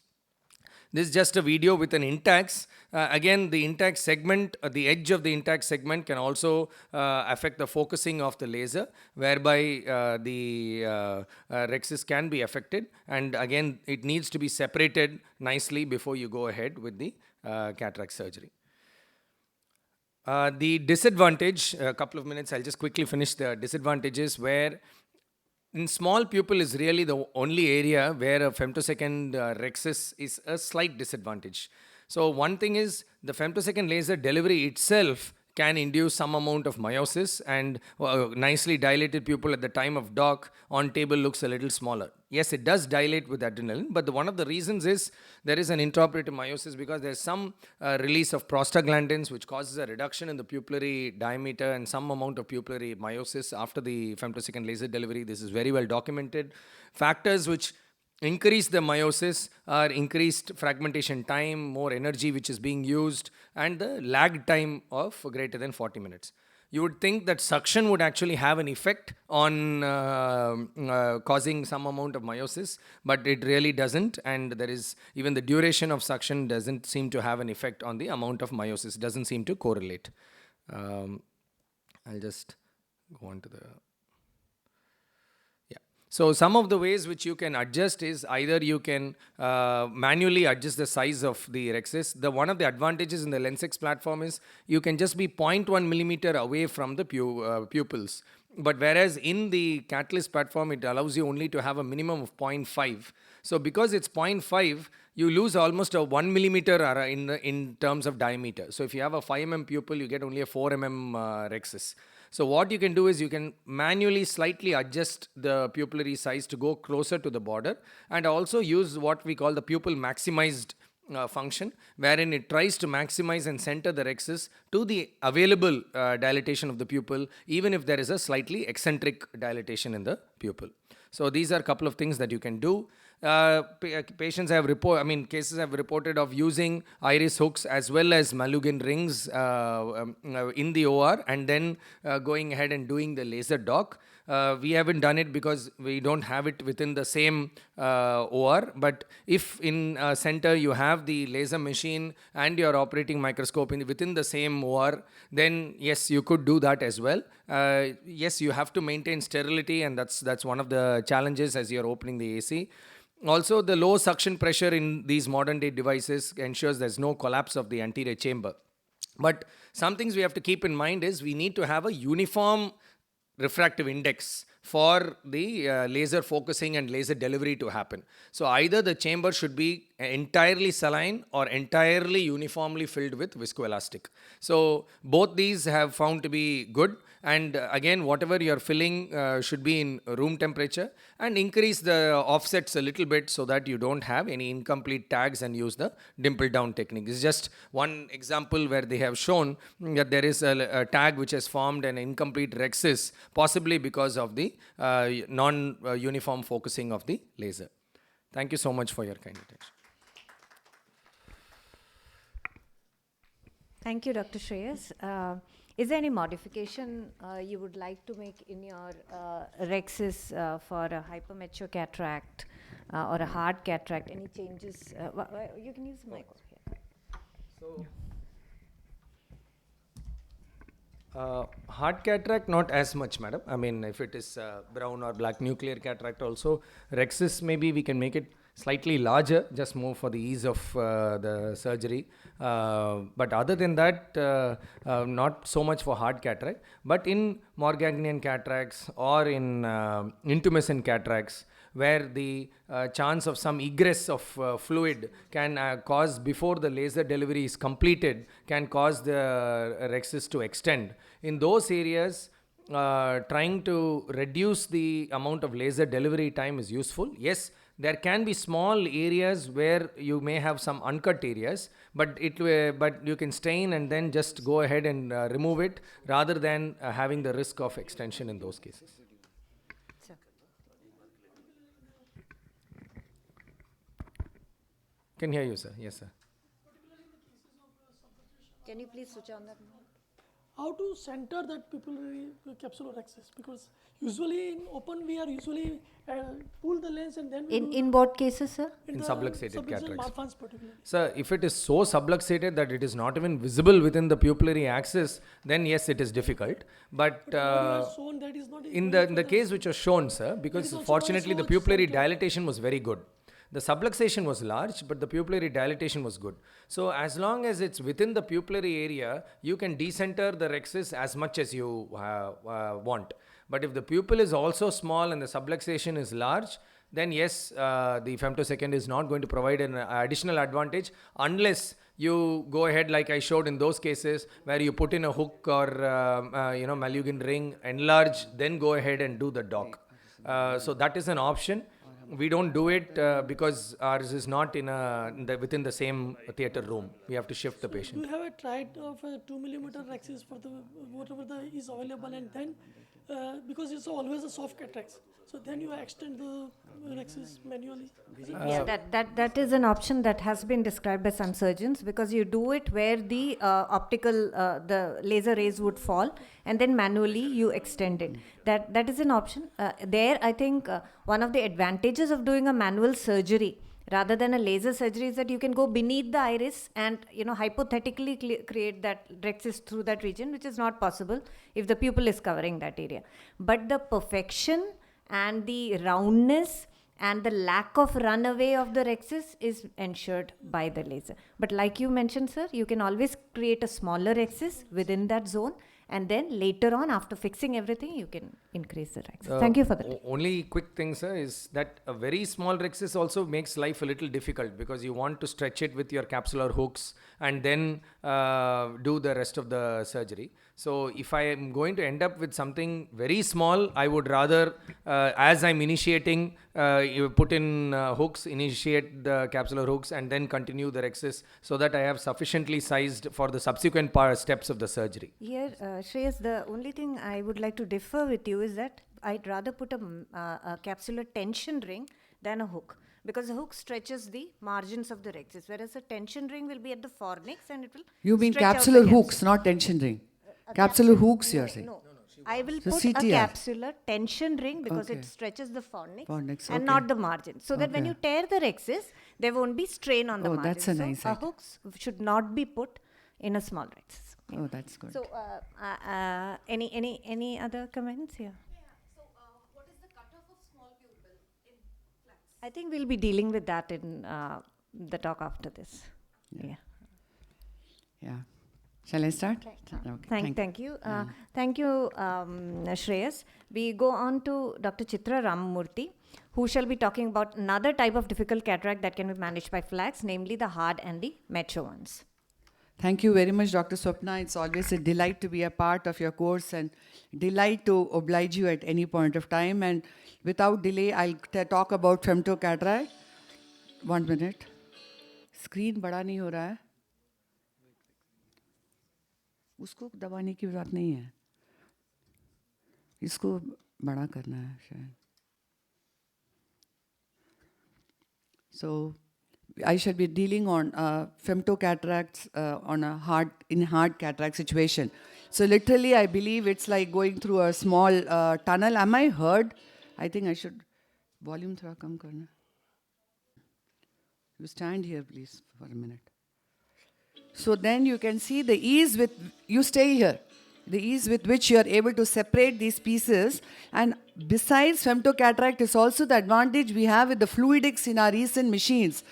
This is just a video with an Intax. Again, the Intax segment, the edge of the Intax segment can also affect the focusing of the laser, whereby the rexus can be affected. And again, it needs to be separated nicely before you go ahead with the cataract surgery. The disadvantage, a couple of minutes, I'll just quickly finish the disadvantages, where in small pupil is really the only area where a femtosecond rexus is a slight disadvantage. So one thing is the femtosecond laser delivery itself can induce some amount of meiosis, and nicely dilated pupil at the time of dock on table looks a little smaller. Yes, it does dilate with adrenaline, but one of the reasons is there is an intraoperative meiosis because there's some release of prostaglandins which causes a reduction in the pupillary diameter and some amount of pupillary meiosis after the femtosecond laser delivery. This is very well documented. Factors which increase the meiosis are increased fragmentation time, more energy which is being used, and the lag time of greater than 40 minutes. You would think that suction would actually have an effect on causing some amount of meiosis, but it really doesn't, and there is even the duration of suction doesn't seem to have an effect on the amount of meiosis, it doesn't seem to correlate. I'll just go on to the... So some of the ways which you can adjust is either you can manually adjust the size of the rexus. One of the advantages in the LensX platform is you can just be 0.1 millimeter away from the pupils. But whereas in the Catalyst platform, it allows you only to have a minimum of 0.5. So because it's 0.5, you lose almost a 1 millimeter in terms of diameter. So if you have a 5 mm pupil, you get only a 4 mm rexus. So what you can do is you can manually slightly adjust the pupillary size to go closer to the border, and also use what we call the pupil maximized function, wherein it tries to maximize and center the rexus to the available dilatation of the pupil, even if there is a slightly eccentric dilatation in the pupil. So these are a couple of things that you can do. Cases have reported of using iris hooks as well as Malugin rings in the OR, and then going ahead and doing the laser dock. We haven't done it because we don't have it within the same OR, but if in center you have the laser machine and your operating microscope within the same OR, then yes, you could do that as well. Yes, you have to maintain sterility, and that's one of the challenges as you're opening the AC. Also, the low suction pressure in these modern day devices ensures there's no collapse of the anterior chamber. But some things we have to keep in mind is we need to have a uniform refractive index for the laser focusing and laser delivery to happen. So either the chamber should be entirely saline or entirely uniformly filled with viscoelastic. So both these have found to be good, and again, whatever you're filling should be in room temperature, and increase the offsets a little bit so that you don't have any incomplete tags, and use the dimple down technique. This is just one example where they have shown that there is a tag which has formed an incomplete rexus, possibly because of the non-uniform focusing of the laser. Thank you so much for your kind attention. Thank you, Dr. Shreyas. Is there any modification you would like to make in your Rexis for a hypermature cataract or a hard cataract? Any changes? You can use the mic over here. So, hard cataract, not as much, madam. I mean, if it is brown or black nuclear cataract also, Rexis maybe we can make it slightly larger, just more for the ease of the surgery. But other than that, not so much for hard cataract. But in Morganian cataracts or in intumescent cataracts, where the chance of some egress of fluid can cause, before the laser delivery is completed, can cause the Rexis to extend. In those areas, trying to reduce the amount of laser delivery time is useful. Yes, there can be small areas where you may have some uncut areas, but you can stain and then just go ahead and remove it, rather than having the risk of extension in those cases. Can hear you, sir. Yes, sir. Can you please switch on that? How to center that pupillary capsular axis? Because usually in open we are usually pull the lens and then we In what cases, sir? In the subluxated cataracts. Marfan's particularly. Sir, if it is so subluxated that it is not even visible within the pupillary axis, then yes, it is difficult. But What you have shown, that is not in the case which was shown, sir, because also fortunately the so much pupillary center. dilatation was very good. The subluxation was large, but the pupillary dilatation was good. So as long as it's within the pupillary area, you can decenter the Rexis as much as you want. But if the pupil is also small and the subluxation is large, then yes, the femtosecond is not going to provide an additional advantage unless you go ahead, like I showed in those cases, where you put in a hook or Malugin ring, enlarge, then go ahead and do the dock. So that is an option. We don't do it because ours is not within the same theater room. We have to shift the Do patient. you have a tried of a 2 millimeter axis for the whatever is available, and then because it's always a soft cataracts, so then you extend the axis manually. Yeah, that is an option that has been described by some surgeons, because you do it where the the laser rays would fall, and then manually you extend it. That is an option. There, I think one of the advantages of doing a manual surgery rather than a laser surgery is that you can go beneath the iris and hypothetically create that Rexis through that region, which is not possible if the pupil is covering that area. But the perfection and the roundness and the lack of runaway of the Rexis is ensured by the laser. But like you mentioned, sir, you can always create a smaller Rexis within that zone, and then later on, after fixing everything, you can increase the Rexis. Thank you for that. Only quick thing, sir, is that a very small Rexis also makes life a little difficult, because you want to stretch it with your capsular hooks and then do the rest of the surgery. So if I am going to end up with something very small, I would rather, as I'm initiating, you put in hooks, initiate the capsular hooks, and then continue the Rexis, so that I have sufficiently sized for the subsequent steps of the surgery. Here, Shreyas, the only thing I would like to differ with you is that I'd rather put a capsular tension ring than a hook, because the hook stretches the margins of the Rexis, whereas a tension ring will be at the fornix and it will You mean stretch out the capsular gaps. hooks, not tension ring. Capsular hooks, you're saying. No, I will So put a CTR. capsular tension ring because Okay. it stretches the fornix, Fornix, and okay. not the margin. So that when Okay. you tear the Rexis, there won't be strain on the Oh, margin. that's a so nice a idea. hooks should not be put in a small Rexis. Oh, that's good. So, any other comments here? I think we'll be dealing with that in the talk after this. Yeah. Yeah. Shall I start? Thank you. Thank you, Shreyas. We go on to Dr. Chitra Ramamurthy, who shall be talking about another type of difficult cataract that can be managed by flax, namely the hard and the mature ones. Thank you very much, Dr. Swapna. It's always a delight to be a part of your course and delight to oblige you at any point of time. And without delay, I'll talk about femto cataract. 1 minute. Screen बड़ा नहीं हो रहा है. उसको दबाने की बात नहीं है. इसको बड़ा करना है शायद. So, I shall be dealing on femtocataracts on a hard cataract situation. So literally, I believe it's like going through a small tunnel. Am I heard? I think I should volume thora kam karna. You stand here, please, for a minute. So then you can see the ease with, you stay here, the ease with which you are able to separate these pieces. And besides femtocataract is also the advantage we have with the fluidics in our recent machines.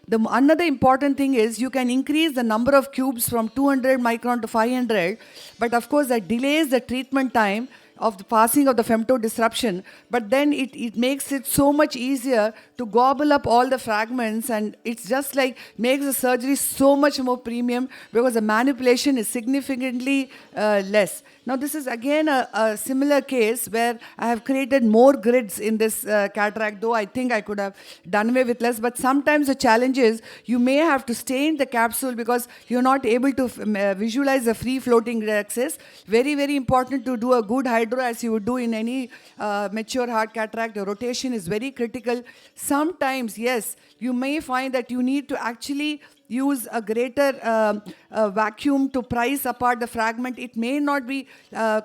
Another important thing is you can increase the number of cubes from 200 micron to 500, but of course that delays the treatment time of the passing of the femto disruption, but then it makes it so much easier to gobble up all the fragments, and it's just like makes the surgery so much more premium because the manipulation is significantly less. Now this is again a similar case where I have created more grids in this cataract, though I think I could have done away with less, but sometimes the challenge is you may have to stain the capsule because you're not able to visualize the free floating axis. Very, very important to do a good hydro as you would do in any mature hard cataract. The rotation is very critical. Sometimes, yes, you may find that you need to actually use a greater vacuum to prise apart the fragment. It may not be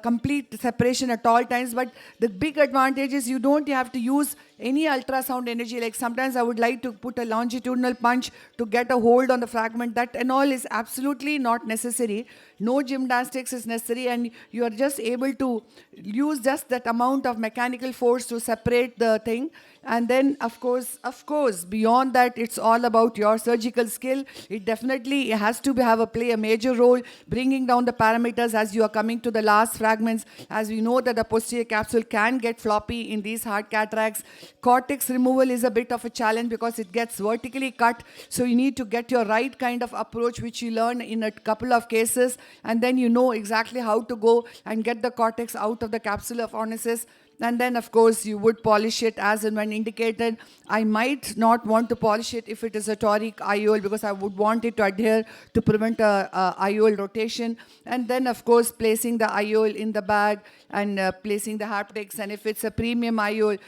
complete separation at all times, but the big advantage is you don't have to use any ultrasound energy. Like sometimes I would like to put a longitudinal punch to get a hold on the fragment. That and all is absolutely not necessary. No gymnastics is necessary, and you are just able to use just that amount of mechanical force to separate the thing. And then, of course, beyond that, it's all about your surgical skill. It definitely has to play a major role, bringing down the parameters as you are coming to the last fragments. As we know that the posterior capsule can get floppy in these hard cataracts. Cortex removal is a bit of a challenge because it gets vertically cut. So you need to get your right kind of approach, which you learn in a couple of cases. And then you know exactly how to go and get the cortex out of the capsule of ornicis. And then, of course, you would polish it as and when indicated. I might not want to polish it if it is a toric IOL because I would want it to adhere to prevent a IOL rotation. And then, of course, placing the IOL in the bag and placing the haptics. And if it's a premium IOL,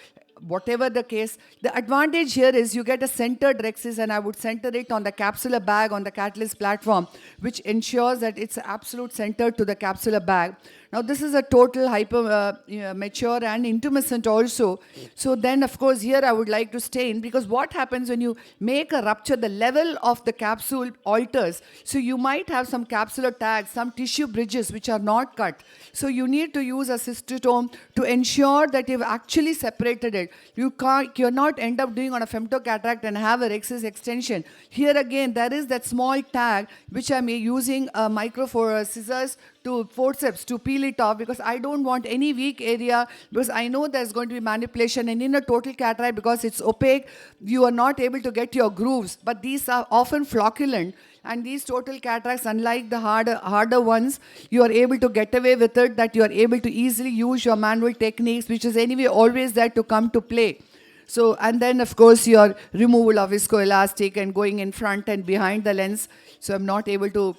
whatever the case, the advantage here is you get a centered rexis, and I would center it on the capsular bag on the Catalyst platform, which ensures that it's absolute center to the capsular bag. Now this is a total mature and intumescent also. So then of course here I would like to stain, because what happens when you make a rupture, the level of the capsule alters. So you might have some capsular tags, some tissue bridges which are not cut. So you need to use a cystotome to ensure that you've actually separated it. You're not end up doing on a femtocataract and have a rexis extension. Here again there is that small tag which I'm using a scissors to forceps to peel it off, because I don't want any weak area, because I know there's going to be manipulation, and in a total cataract, because it's opaque, you are not able to get your grooves, but these are often flocculent, and these total cataracts, unlike the harder ones, you are able to get away with it, that you are able to easily use your manual techniques, which is anyway always there to come to play. So, and then of course your removal of viscoelastic and going in front and behind the lens. So I'm not able to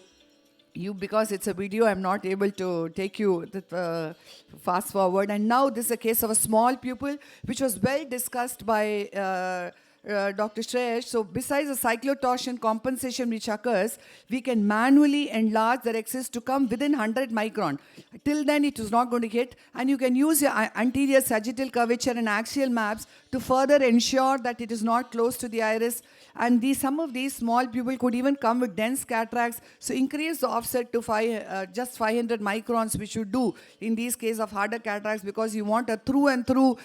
because it's a video, I'm not able to take you fast forward. And now this is a case of a small pupil, which was well discussed by Dr. Shreyash. So besides the cyclotorsion compensation which occurs, we can manually enlarge the rexis to come within 100 micron. Till then it was not going to hit, and you can use your anterior sagittal curvature and axial maps to further ensure that it is not close to the iris. And some of these small pupils could even come with dense cataracts. So increase the offset to just 500 microns, which you do in these cases of harder cataracts, because you want a through and through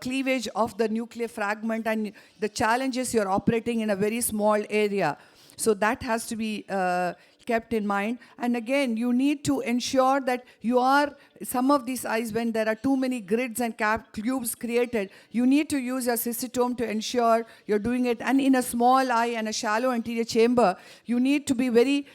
cleavage of the nuclear fragment, and the challenge is you're operating in a very small area. So that has to be kept in mind. And again, you need to ensure that some of these eyes, when there are too many grids and cubes created, you need to use your cystotome to ensure you're doing it. And in a small eye and a shallow anterior chamber, you need to be very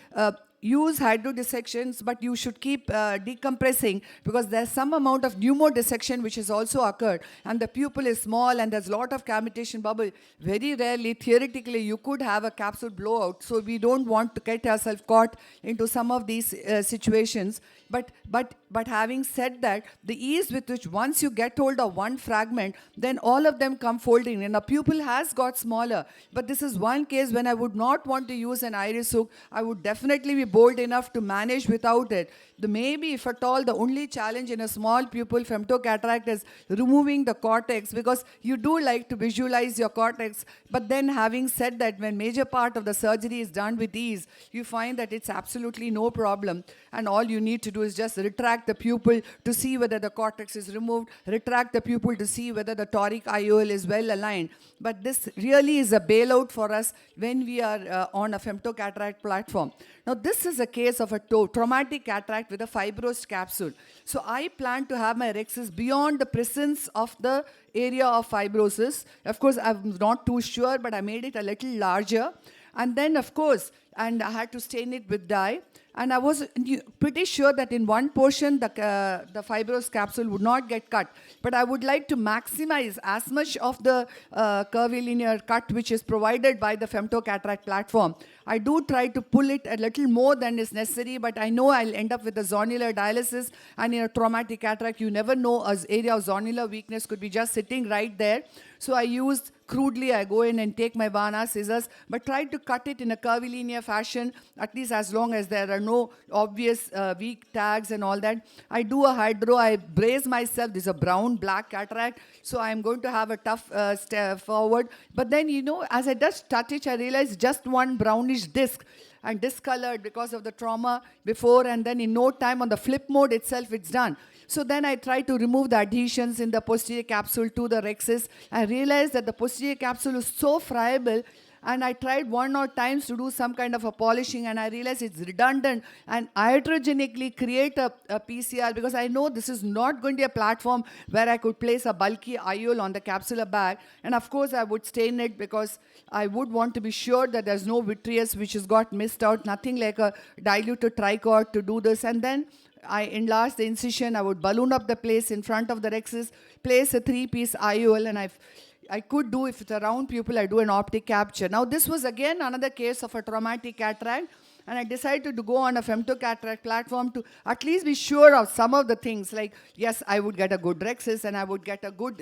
use hydrodissections, but you should keep decompressing, because there's some amount of pneumodissection which has also occurred, and the pupil is small and there's a lot of cavitation bubble. Very rarely, theoretically, you could have a capsule blowout, so we don't want to get ourselves caught into some of these situations. But having said that, the ease with which once you get hold of one fragment, then all of them come folding, and a pupil has got smaller. But this is one case when I would not want to use an iris hook. I would definitely be bold enough to manage without it. Maybe, if at all, the only challenge in a small pupil femtocataract is removing the cortex, because you do like to visualize your cortex. But then, having said that, when major part of the surgery is done with ease, you find that it's absolutely no problem, and all you need to do is just retract the pupil to see whether the cortex is removed, retract the pupil to see whether the toric IOL is well aligned. But this really is a bailout for us when we are on a femtocataract platform. Now, this is a case of a traumatic cataract with a fibrosed capsule. So I plan to have my rhexis beyond the presence of the area of fibrosis. Of course, I'm not too sure, but I made it a little larger. And then, of course, and I had to stain it with dye. And I was pretty sure that in one portion, the fibrous capsule would not get cut. But I would like to maximize as much of the curvilinear cut which is provided by the femtocataract platform. I do try to pull it a little more than is necessary, but I know I'll end up with a zonular dialysis. And in a traumatic cataract, you never know, an area of zonular weakness could be just sitting right there. So I used, crudely, I go in and take my Vana scissors, but try to cut it in a curvilinear fashion, at least as long as there are no obvious weak tags and all that. I do a hydro, I brace myself. This is a brown-black cataract, so I'm going to have a tough step forward. But then, as I just touch it, I realize just one brownish disc, and discolored because of the trauma before, and then in no time on the flip mode itself, it's done. So then I try to remove the adhesions in the posterior capsule to the rhexis. I realized that the posterior capsule is so friable, and I tried 1 or 2 times to do some kind of a polishing, and I realized it's redundant, and iatrogenically create a PCR, because I know this is not going to be a platform where I could place a bulky IOL on the capsular bag. And of course, I would stain it because I would want to be sure that there's no vitreous which has got missed out, nothing like a diluted trichord to do this. And then I enlarge the incision, I would balloon up the place in front of the rhexis, place a 3-piece IOL, and I could do, if it's a round pupil, I do an optic capture. Now, this was again another case of a traumatic cataract, and I decided to go on a femtocataract platform to at least be sure of some of the things, like, yes, I would get a good rhexis, and I would get a good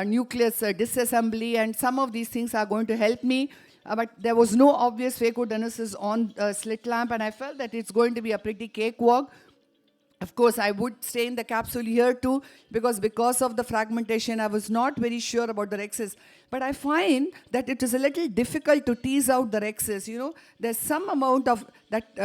nucleus disassembly, and some of these things are going to help me. But there was no obvious phacogenesis on slit lamp, and I felt that it's going to be a pretty cakewalk. Of course, I would stain the capsule here too, because of the fragmentation, I was not very sure about the rhexis. But I find that it is a little difficult to tease out the rhexis. There's some amount of that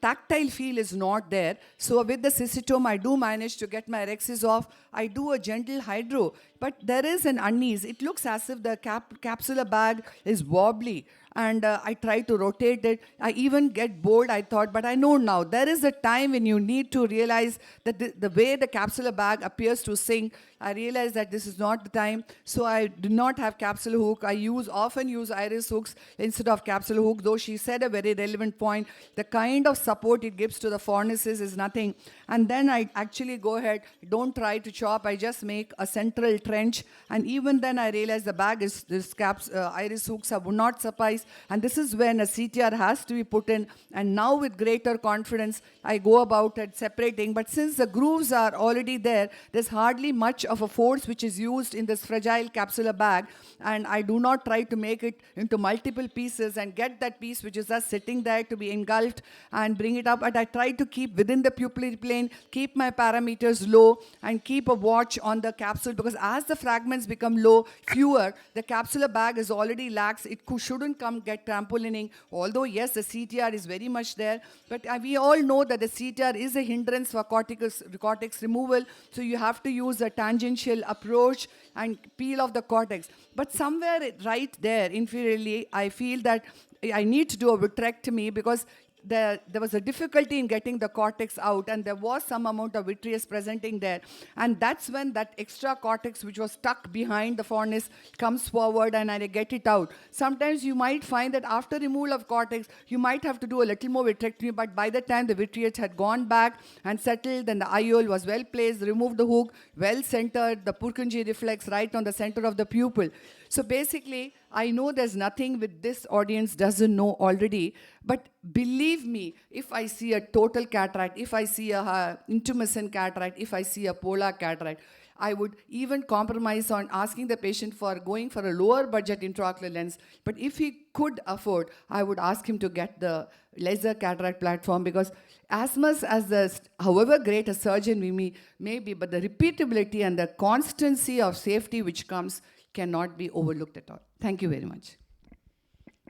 tactile feel is not there. So with the cystotome, I do manage to get my rhexis off. I do a gentle hydro, but there is an unease. It looks as if the capsular bag is wobbly, and I try to rotate it. I even get bored, I thought, but I know now. There is a time when you need to realize that the way the capsular bag appears to sink, I realized that this is not the time. So I do not have capsule hook. I often use iris hooks instead of capsule hook, though she said a very relevant point. The kind of support it gives to the fornices is nothing. And then I actually go ahead, don't try to chop. I just make a central trench. And even then I realize the bag is, iris hooks would not suffice. And this is when a CTR has to be put in. And now with greater confidence, I go about it separating. But since the grooves are already there, there's hardly much of a force which is used in this fragile capsular bag. And I do not try to make it into multiple pieces and get that piece which is just sitting there to be engulfed and bring it up. But I try to keep within the pupillary plane, keep my parameters low, and keep a watch on the capsule, because as the fragments become fewer, the capsular bag is already lax. It shouldn't get trampolining, although yes, the CTR is very much there. But we all know that the CTR is a hindrance for cortex removal, so you have to use a tangential approach and peel off the cortex. But somewhere right there, inferiorly, I feel that I need to do a vitrectomy, because there was a difficulty in getting the cortex out, and there was some amount of vitreous presenting there. And that's when that extra cortex, which was stuck behind the fornix, comes forward and I get it out. Sometimes you might find that after removal of cortex, you might have to do a little more vitrectomy, but by the time the vitreous had gone back and settled, then the IOL was well placed, removed the hook, well centered, the Purkinje reflex right on the center of the pupil. So basically, I know there's nothing with this audience doesn't know already, but believe me, if I see a total cataract, if I see a intumescent cataract, if I see a polar cataract, I would even compromise on asking the patient for going for a lower budget intraocular lens. But if he could afford, I would ask him to get the laser cataract platform, because as much as however great a surgeon we may be, but the repeatability and the constancy of safety which comes cannot be overlooked at all. Thank you very much.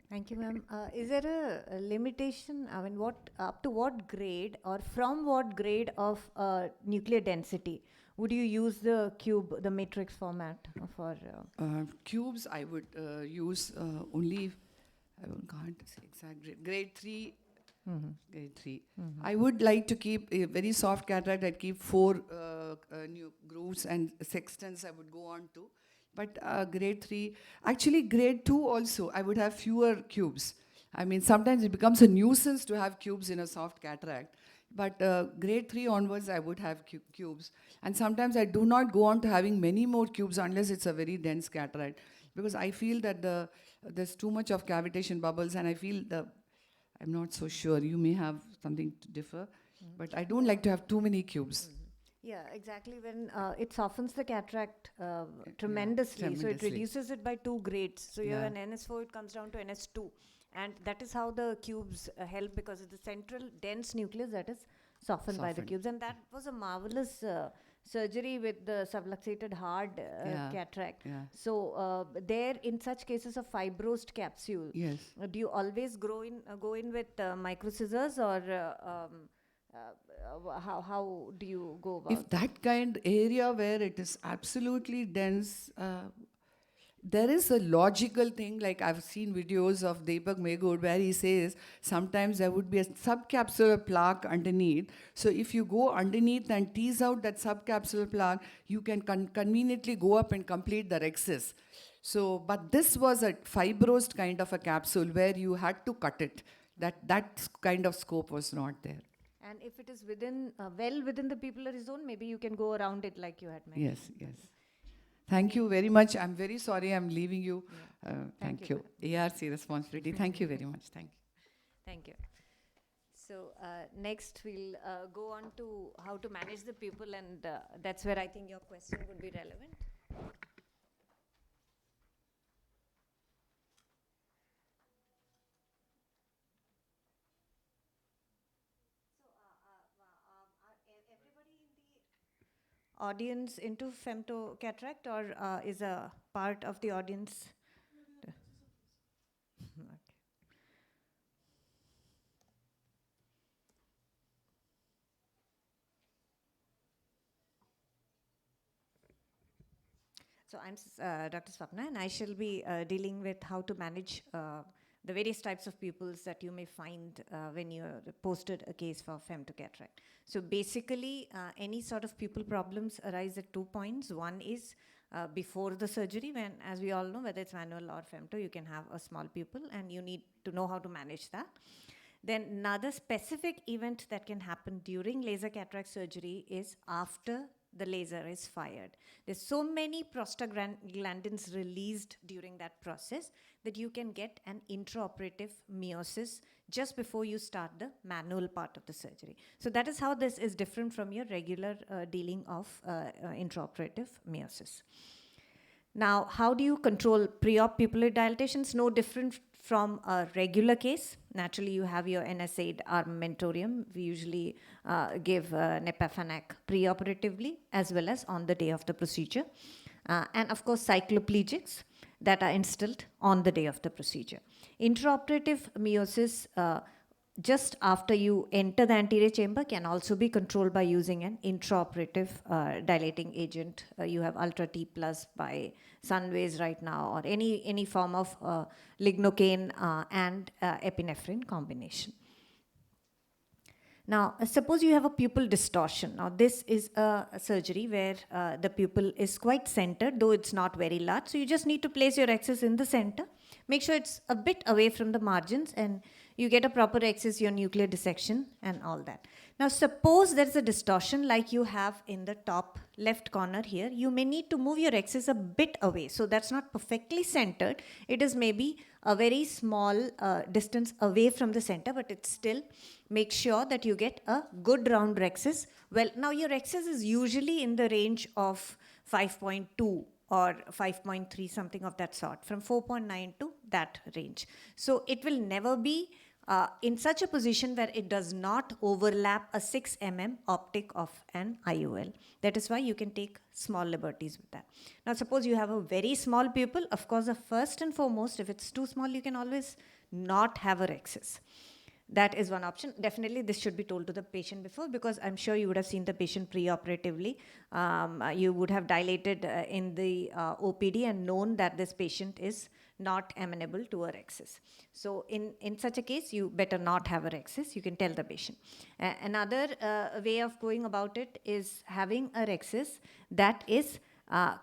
Thank you, ma'am. Is there a limitation? I mean, up to what grade or from what grade of nuclear density would you use the cube, the matrix format for? Cubes, I would use only, I can't say exact grade, grade 3. Grade 3. I would like to keep a very soft cataract. I'd keep 4 new grooves, and sextants I would go on to. But grade 3, actually grade 2 also, I would have fewer cubes. I mean, sometimes it becomes a nuisance to have cubes in a soft cataract. But grade 3 onwards, I would have cubes. And sometimes I do not go on to having many more cubes unless it's a very dense cataract. Because I feel that there's too much of cavitation bubbles, and I feel I'm not so sure. You may have something to differ. But I don't like to have too many cubes. Yeah, exactly. When it softens the cataract tremendously, so it reduces it by 2 grades. So you have an NS4, it comes down to NS2. And that is how the cubes help, because it's the central dense nucleus that is softened by the cubes. And that was a marvelous surgery with the subluxated hard cataract. Yeah. So there, in such cases of fibrosed capsule, do you always go in with micro scissors, or how do you go about? If that kind area where it is absolutely dense, there is a logical thing, like I've seen videos of Deepak Meghood where he says sometimes there would be a subcapsular plaque underneath. So if you go underneath and tease out that subcapsular plaque, you can conveniently go up and complete the rhexis. So, but this was a fibrosed kind of a capsule where you had to cut it. That kind of scope was not there. And if it is within, well within the pupillary zone, maybe you can go around it like you had mentioned. Yes. Thank you very much. I'm very sorry I'm leaving you. Thank you. ARC responsibility. Thank you very much. Thank you. Thank you. So next we'll go on to how to manage the pupil, and that's where I think your question would be relevant. Audience into femto cataract, or is a part of the audience? Okay. So I'm Dr. Swapna, and I shall be dealing with how to manage the various types of pupils that you may find when you posted a case for femtocataract. So basically, any sort of pupil problems arise at 2 points. One is before the surgery, when, as we all know, whether it's manual or femto, you can have a small pupil, and you need to know how to manage that. Then another specific event that can happen during laser cataract surgery is after the laser is fired. There's so many prostaglandins released during that process that you can get an intraoperative meiosis just before you start the manual part of the surgery. So that is how this is different from your regular dealing of intraoperative meiosis. Now, how do you control pre-op pupillary dilatation? It's no different from a regular case. Naturally, you have your NSAID armamentarium. We usually give Nepafanac preoperatively as well as on the day of the procedure. And of course, cycloplegics that are instilled on the day of the procedure. Intraoperative meiosis just after you enter the anterior chamber can also be controlled by using an intraoperative dilating agent. You have Ultra T plus by Sunways right now, or any form of lignocaine and epinephrine combination. Now, suppose you have a pupil distortion. Now, this is a surgery where the pupil is quite centered, though it's not very large. So, you just need to place your axis in the center. Make sure it's a bit away from the margins and you get a proper axis, your nuclear dissection and all that. Now, suppose there's a distortion like you have in the top left corner here. You may need to move your axis a bit away. So, that's not perfectly centered. It is maybe a very small distance away from the center, but it's still, make sure that you get a good round axis. Well, now your axis is usually in the range of 5.2 or 5.3, something of that sort, from 4.9 to that range. So it will never be in such a position where it does not overlap a 6 mm optic of an IOL. That is why you can take small liberties with that. Now, suppose you have a very small pupil. Of course, first and foremost, if it's too small, you can always not have a rhexis. That is one option. Definitely, this should be told to the patient before, because I'm sure you would have seen the patient preoperatively. You would have dilated in the OPD and known that this patient is not amenable to a rhexis. So in such a case, you better not have a rhexis. You can tell the patient. Another way of going about it is having a rhexis that is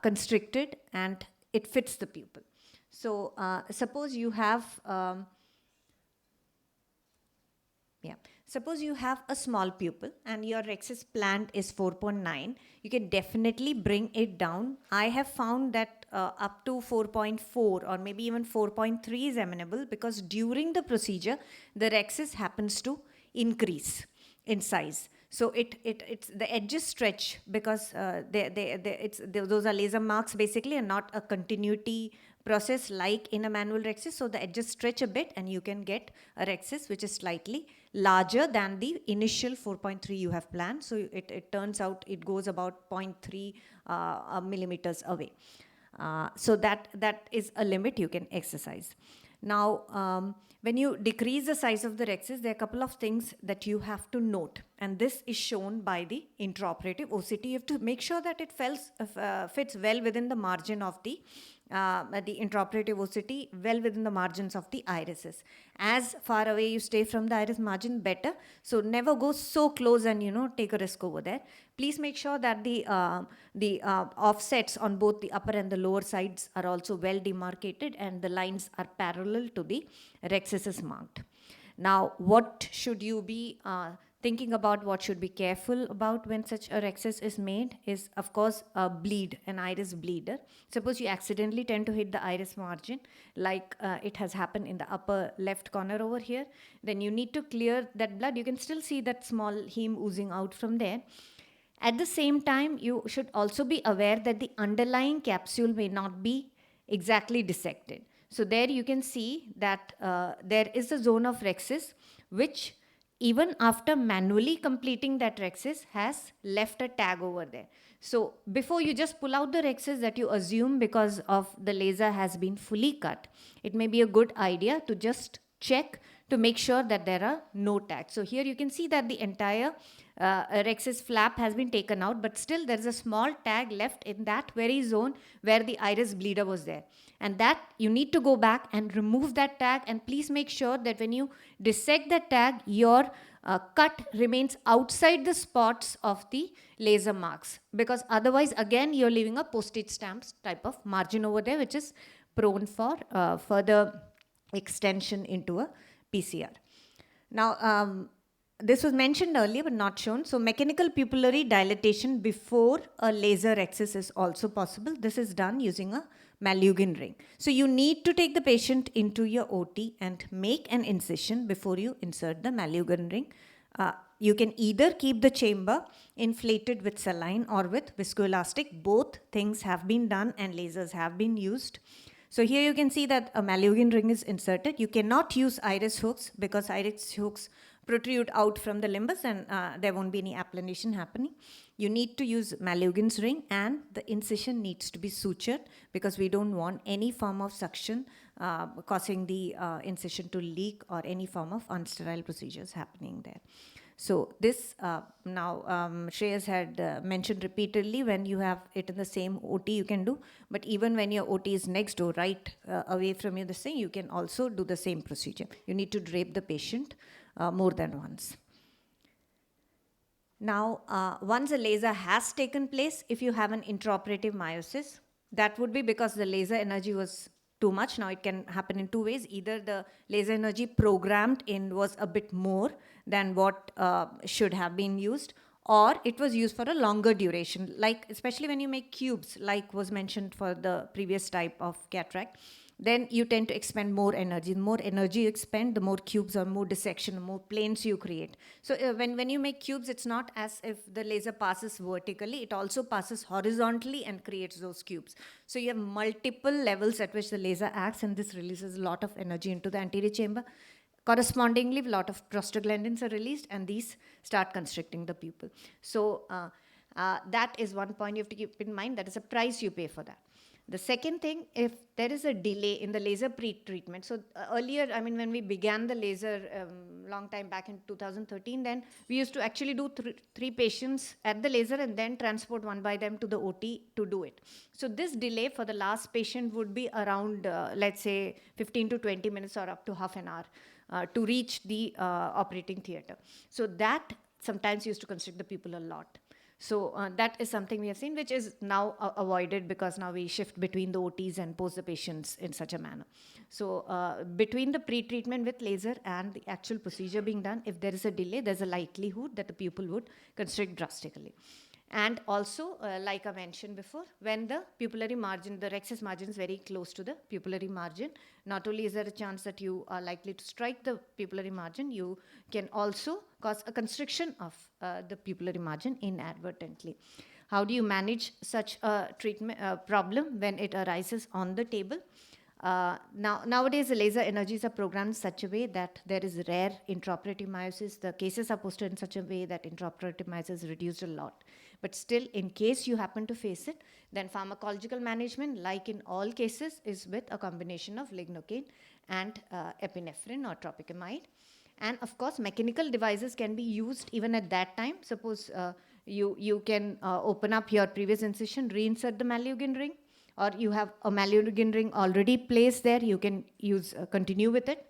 constricted and it fits the pupil. So suppose you have suppose you have a small pupil and your rhexis planned is 4.9, you can definitely bring it down. I have found that up to 4.4 or maybe even 4.3 is amenable, because during the procedure, the rhexis happens to increase in size. So it's the edges stretch because those are laser marks basically, and not a continuity process like in a manual rhexis. So the edges stretch a bit and you can get a rhexis which is slightly larger than the initial 4.3 you have planned. So it turns out it goes about 0.3 millimeters away. So that is a limit you can exercise. Now, when you decrease the size of the rhexis, there are a couple of things that you have to note. And this is shown by the intraoperative OCT. You have to make sure that it fits well within the margin of the intraoperative OCT, well within the margins of the irises. As far away you stay from the iris margin, better. So never go so close and take a risk over there. Please make sure that the offsets on both the upper and the lower sides are also well demarcated and the lines are parallel to the rhexis marked. Now, what should you be thinking about, what should be careful about when such a rhexis is made is, of course, a bleed, an iris bleeder. Suppose you accidentally tend to hit the iris margin, like it has happened in the upper left corner over here, then you need to clear that blood. You can still see that small heme oozing out from there. At the same time, you should also be aware that the underlying capsule may not be exactly dissected. So there you can see that there is a zone of rhexis which, even after manually completing that rhexis, has left a tag over there. So before you just pull out the rhexis that you assume because of the laser has been fully cut, it may be a good idea to just check to make sure that there are no tags. So here you can see that the entire rhexis flap has been taken out, but still there is a small tag left in that very zone where the iris bleeder was there. And that you need to go back and remove that tag, and please make sure that when you dissect that tag, your cut remains outside the spots of the laser marks, because otherwise again you're leaving a postage stamps type of margin over there, which is prone for further extension into a PCR. Now, this was mentioned earlier but not shown. So mechanical pupillary dilatation before a laser rhexis is also possible. This is done using a Malugin ring. So you need to take the patient into your OT and make an incision before you insert the Malugin ring. You can either keep the chamber inflated with saline or with viscoelastic. Both things have been done and lasers have been used. So here you can see that a Malugin ring is inserted. You cannot use iris hooks because iris hooks protrude out from the limbus and there won't be any applanation happening. You need to use Malugin's ring, and the incision needs to be sutured because we don't want any form of suction causing the incision to leak or any form of unsterile procedures happening there. So this now Shreyas had mentioned repeatedly, when you have it in the same OT you can do, but even when your OT is next door, right away from you, the same, you can also do the same procedure. You need to drape the patient more than once. Now, once a laser has taken place, if you have an intraoperative meiosis, that would be because the laser energy was too much. Now, it can happen in two ways. Either the laser energy programmed in was a bit more than what should have been used, or it was used for a longer duration, like especially when you make cubes, like was mentioned for the previous type of cataract, then you tend to expend more energy. The more energy you expend, the more cubes or more dissection, more planes you create. So when you make cubes, it's not as if the laser passes vertically, it also passes horizontally and creates those cubes. So you have multiple levels at which the laser acts, and this releases a lot of energy into the anterior chamber. Correspondingly, a lot of prostaglandins are released, and these start constricting the pupil. So that is one point you have to keep in mind. That is a price you pay for that. The second thing, if there is a delay in the laser pre-treatment, so earlier, I mean, when we began the laser long time back in 2013, then we used to actually do three patients at the laser and then transport one by them to the OT to do it. So this delay for the last patient would be around, let's say, 15 to 20 minutes or up to half an hour to reach the operating theater. So that sometimes used to constrict the pupil a lot. So that is something we have seen, which is now avoided because now we shift between the OTs and post the patients in such a manner. So between the pre-treatment with laser and the actual procedure being done, if there is a delay, there's a likelihood that the pupil would constrict drastically. And also, like I mentioned before, when the pupillary margin, the rexus margin is very close to the pupillary margin, not only is there a chance that you are likely to strike the pupillary margin, you can also cause a constriction of the pupillary margin inadvertently. How do you manage such a treatment problem when it arises on the table? Nowadays, the laser energies are programmed in such a way that there is rare intraoperative meiosis. The cases are posted in such a way that intraoperative meiosis is reduced a lot. But still, in case you happen to face it, then pharmacological management, like in all cases, is with a combination of lignocaine and epinephrine or tropicamide. And of course, mechanical devices can be used even at that time. Suppose you can open up your previous incision, reinsert the Malyugin ring, or you have a Malyugin ring already placed there, you can use continue with it.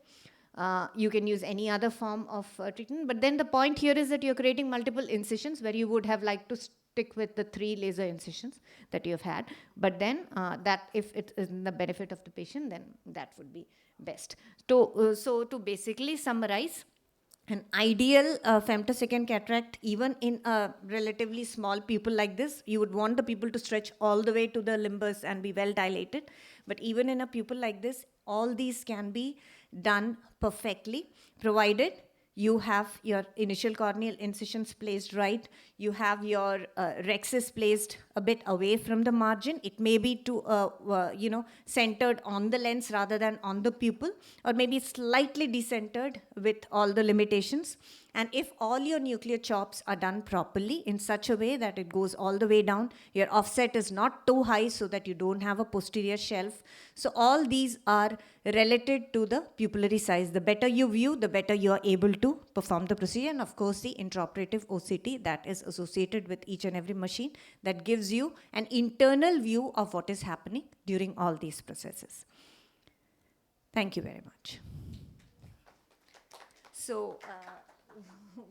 You can use any other form of treatment. But then the point here is that you're creating multiple incisions where you would have liked to stick with the 3 laser incisions that you have had. But then that if it is in the benefit of the patient, then that would be best. So to basically summarize, an ideal femtosecond cataract, even in a relatively small pupil like this, you would want the pupil to stretch all the way to the limbus and be well dilated. But even in a pupil like this, all these can be done perfectly, provided you have your initial corneal incisions placed right, you have your rexus placed a bit away from the margin. It may be centered on the lens rather than on the pupil, or maybe slightly decentered with all the limitations. And if all your nuclear chops are done properly in such a way that it goes all the way down, your offset is not too high so that you don't have a posterior shelf. So all these are related to the pupillary size. The better you view, the better you are able to perform the procedure. And of course, the intraoperative OCT that is associated with each and every machine that gives you an internal view of what is happening during all these processes. Thank you very much. So,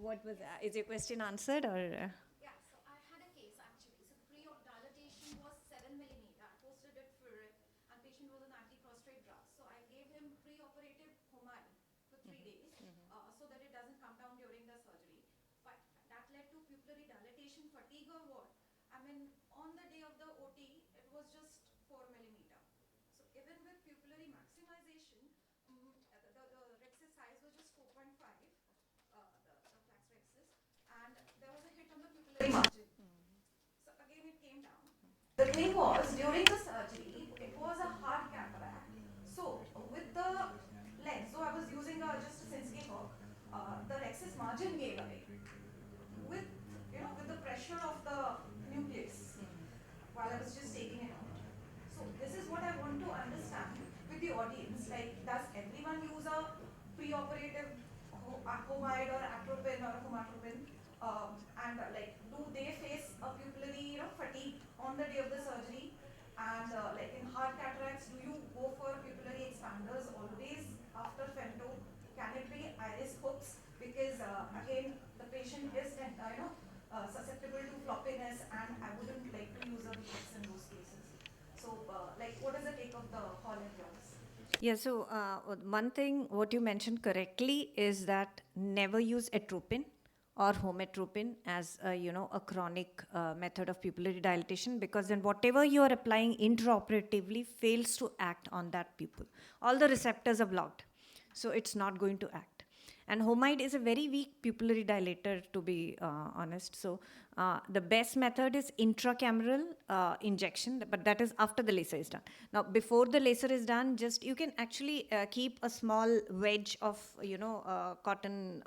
what was that? Is your question answered or? Yeah, so I had a case actually. So the pre-dilatation was 7 millimeter. I posted it for it, and patient was on anti-prostrate drugs. So I gave him pre-operative homai for 3 days so that it doesn't come down during the surgery. But that led to pupillary dilatation, fatigue or what? I mean, on the day of the OT, it was just 4 millimeter. So even with pupillary maximization, the rexus size was just 4.5. And there was a hit on the pupillary margin. So again it came down. The thing was, during the surgery, it was a hard cataract. So with the lens, so I was using just a Sinskey hook, the rexus margin gave away. With the pressure of the nucleus while I was just taking it out. So this is what I want to understand with the audience. Like, does everyone use a pre-operative homide or atropine or homatropine? Do they face a pupillary fatigue on the day of the surgery? And like in hard cataracts, do you go for pupillary expanders always after femto? Can it be iris hooks? Because again, the patient is floppiness, and I wouldn't like to use a VX in those cases. So, like, what is the take of the hall and yours? Yeah, so one thing, what you mentioned correctly is that never use atropine or hometropine as a chronic method of pupillary dilatation, because then whatever you are applying intraoperatively fails to act on that pupil. All the receptors are blocked, so it's not going to act. And homide is a very weak pupillary dilator, to be honest. So the best method is intracameral injection, but that is after the laser is done. Now, before the laser is done, just you can actually keep a small wedge of cotton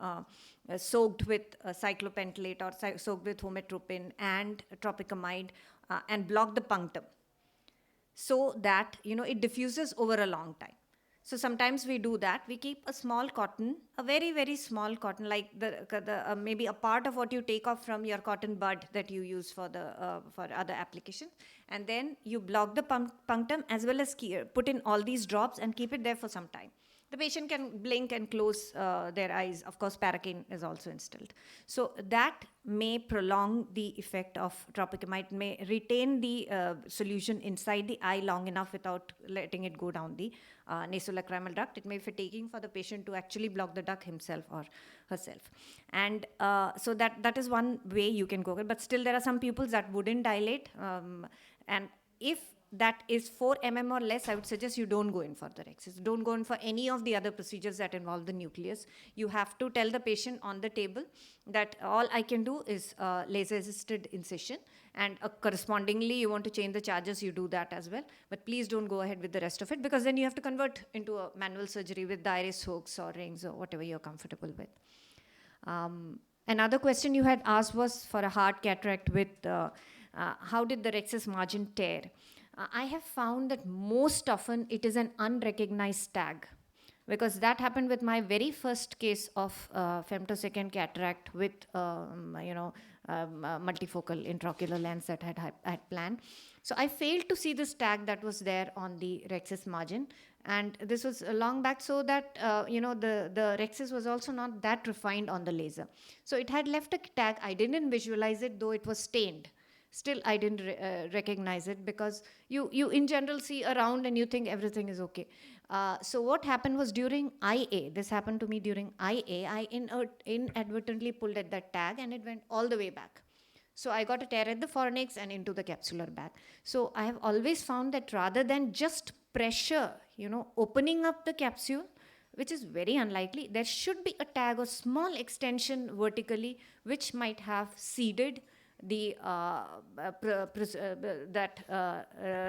soaked with cyclopentolate or soaked with hometropine and tropicamide and block the punctum, so that it diffuses over a long time. So sometimes we do that. We keep a small cotton, a very, very small cotton, like maybe a part of what you take off from your cotton bud that you use for other applications. And then you block the punctum as well as put in all these drops and keep it there for some time. The patient can blink and close their eyes. Of course, paracaine is also instilled. So that may prolong the effect of tropicamide, may retain the solution inside the eye long enough without letting it go down the nasolacrimal duct. It may be fatiguing for the patient to actually block the duct himself or herself. And so that is one way you can go. But still, there are some pupils that wouldn't dilate. And if that is 4 mm or less, I would suggest you don't go in for the rexis. Don't go in for any of the other procedures that involve the nucleus. You have to tell the patient on the table that all I can do is laser-assisted incision, and correspondingly, you want to change the charges, you do that as well. But please don't go ahead with the rest of it, because then you have to convert into a manual surgery with the iris hooks or rings or whatever you're comfortable with. Another question you had asked was for a hard cataract with how did the rexis margin tear? I have found that most often it is an unrecognized tag, because that happened with my very first case of femtosecond cataract with multifocal intraocular lens that I had planned. So I failed to see this tag that was there on the rexis margin, and this was long back, so that the rexis was also not that refined on the laser. So it had left a tag. I didn't visualize it, though it was stained. Still, I didn't recognize it, because you in general see around and you think everything is okay. So what happened was during IA, this happened to me during IA, I inadvertently pulled at that tag and it went all the way back. So I got a tear at the fornix and into the capsular bag. So I have always found that rather than just pressure, opening up the capsule, which is very unlikely, there should be a tag or small extension vertically, which might have seeded the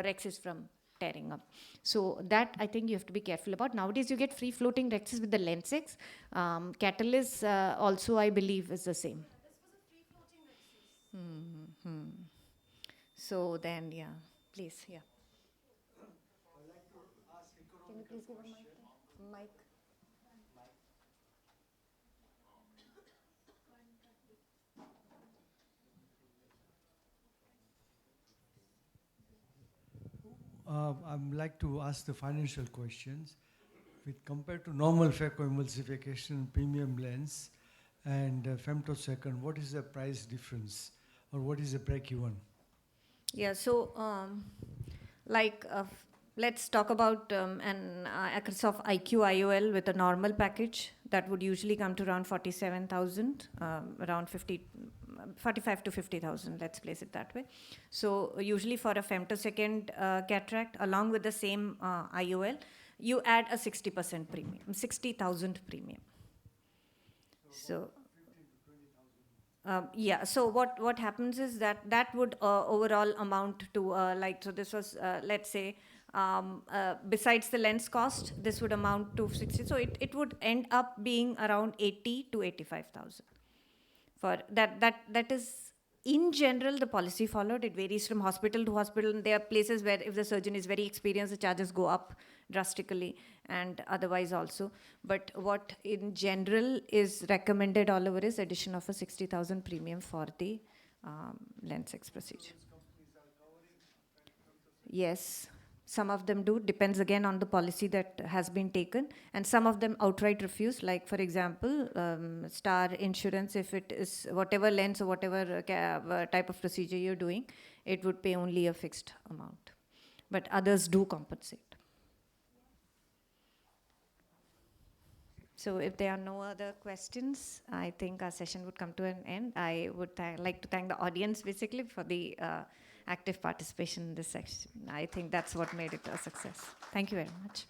rexis from tearing up. So that I think you have to be careful about. Nowadays you get free floating rexis with the Lensex. Catalyst also, I believe, is the same. This was a free floating rexis. So then, yeah, please, yeah. Can you please give a mic? I'd like to ask the financial questions. With compared to normal phacoemulsification premium lens and femtosecond, what is the price difference, or what is the break-even? Yeah, so let's talk about an Microsoft IQ IOL with a normal package. That would usually come to around 47,000, around 45 to 50,000, let's place it that way. So usually for a femtosecond cataract, along with the same IOL, you add a 60% premium, 60,000 premium. So yeah, so what happens is that would overall amount to so this was let's say besides the lens cost, this would amount to 60. So it would end up being around 80 to 85,000. For that is in general the policy followed. It varies from hospital to hospital. And there are places where if the surgeon is very experienced, the charges go up drastically, and otherwise also. But what in general is recommended all over is addition of a 60,000 premium for the Lensex procedure. Yes. Some of them do, depends again on the policy that has been taken, and some of them outright refuse, like for example, Star Insurance, if it is whatever lens or whatever type of procedure you're doing, it would pay only a fixed amount. But others do compensate. So if there are no other questions, I think our session would come to an end. I would like to thank the audience basically for the active participation in this section. I think that's what made it a success. Thank you very much.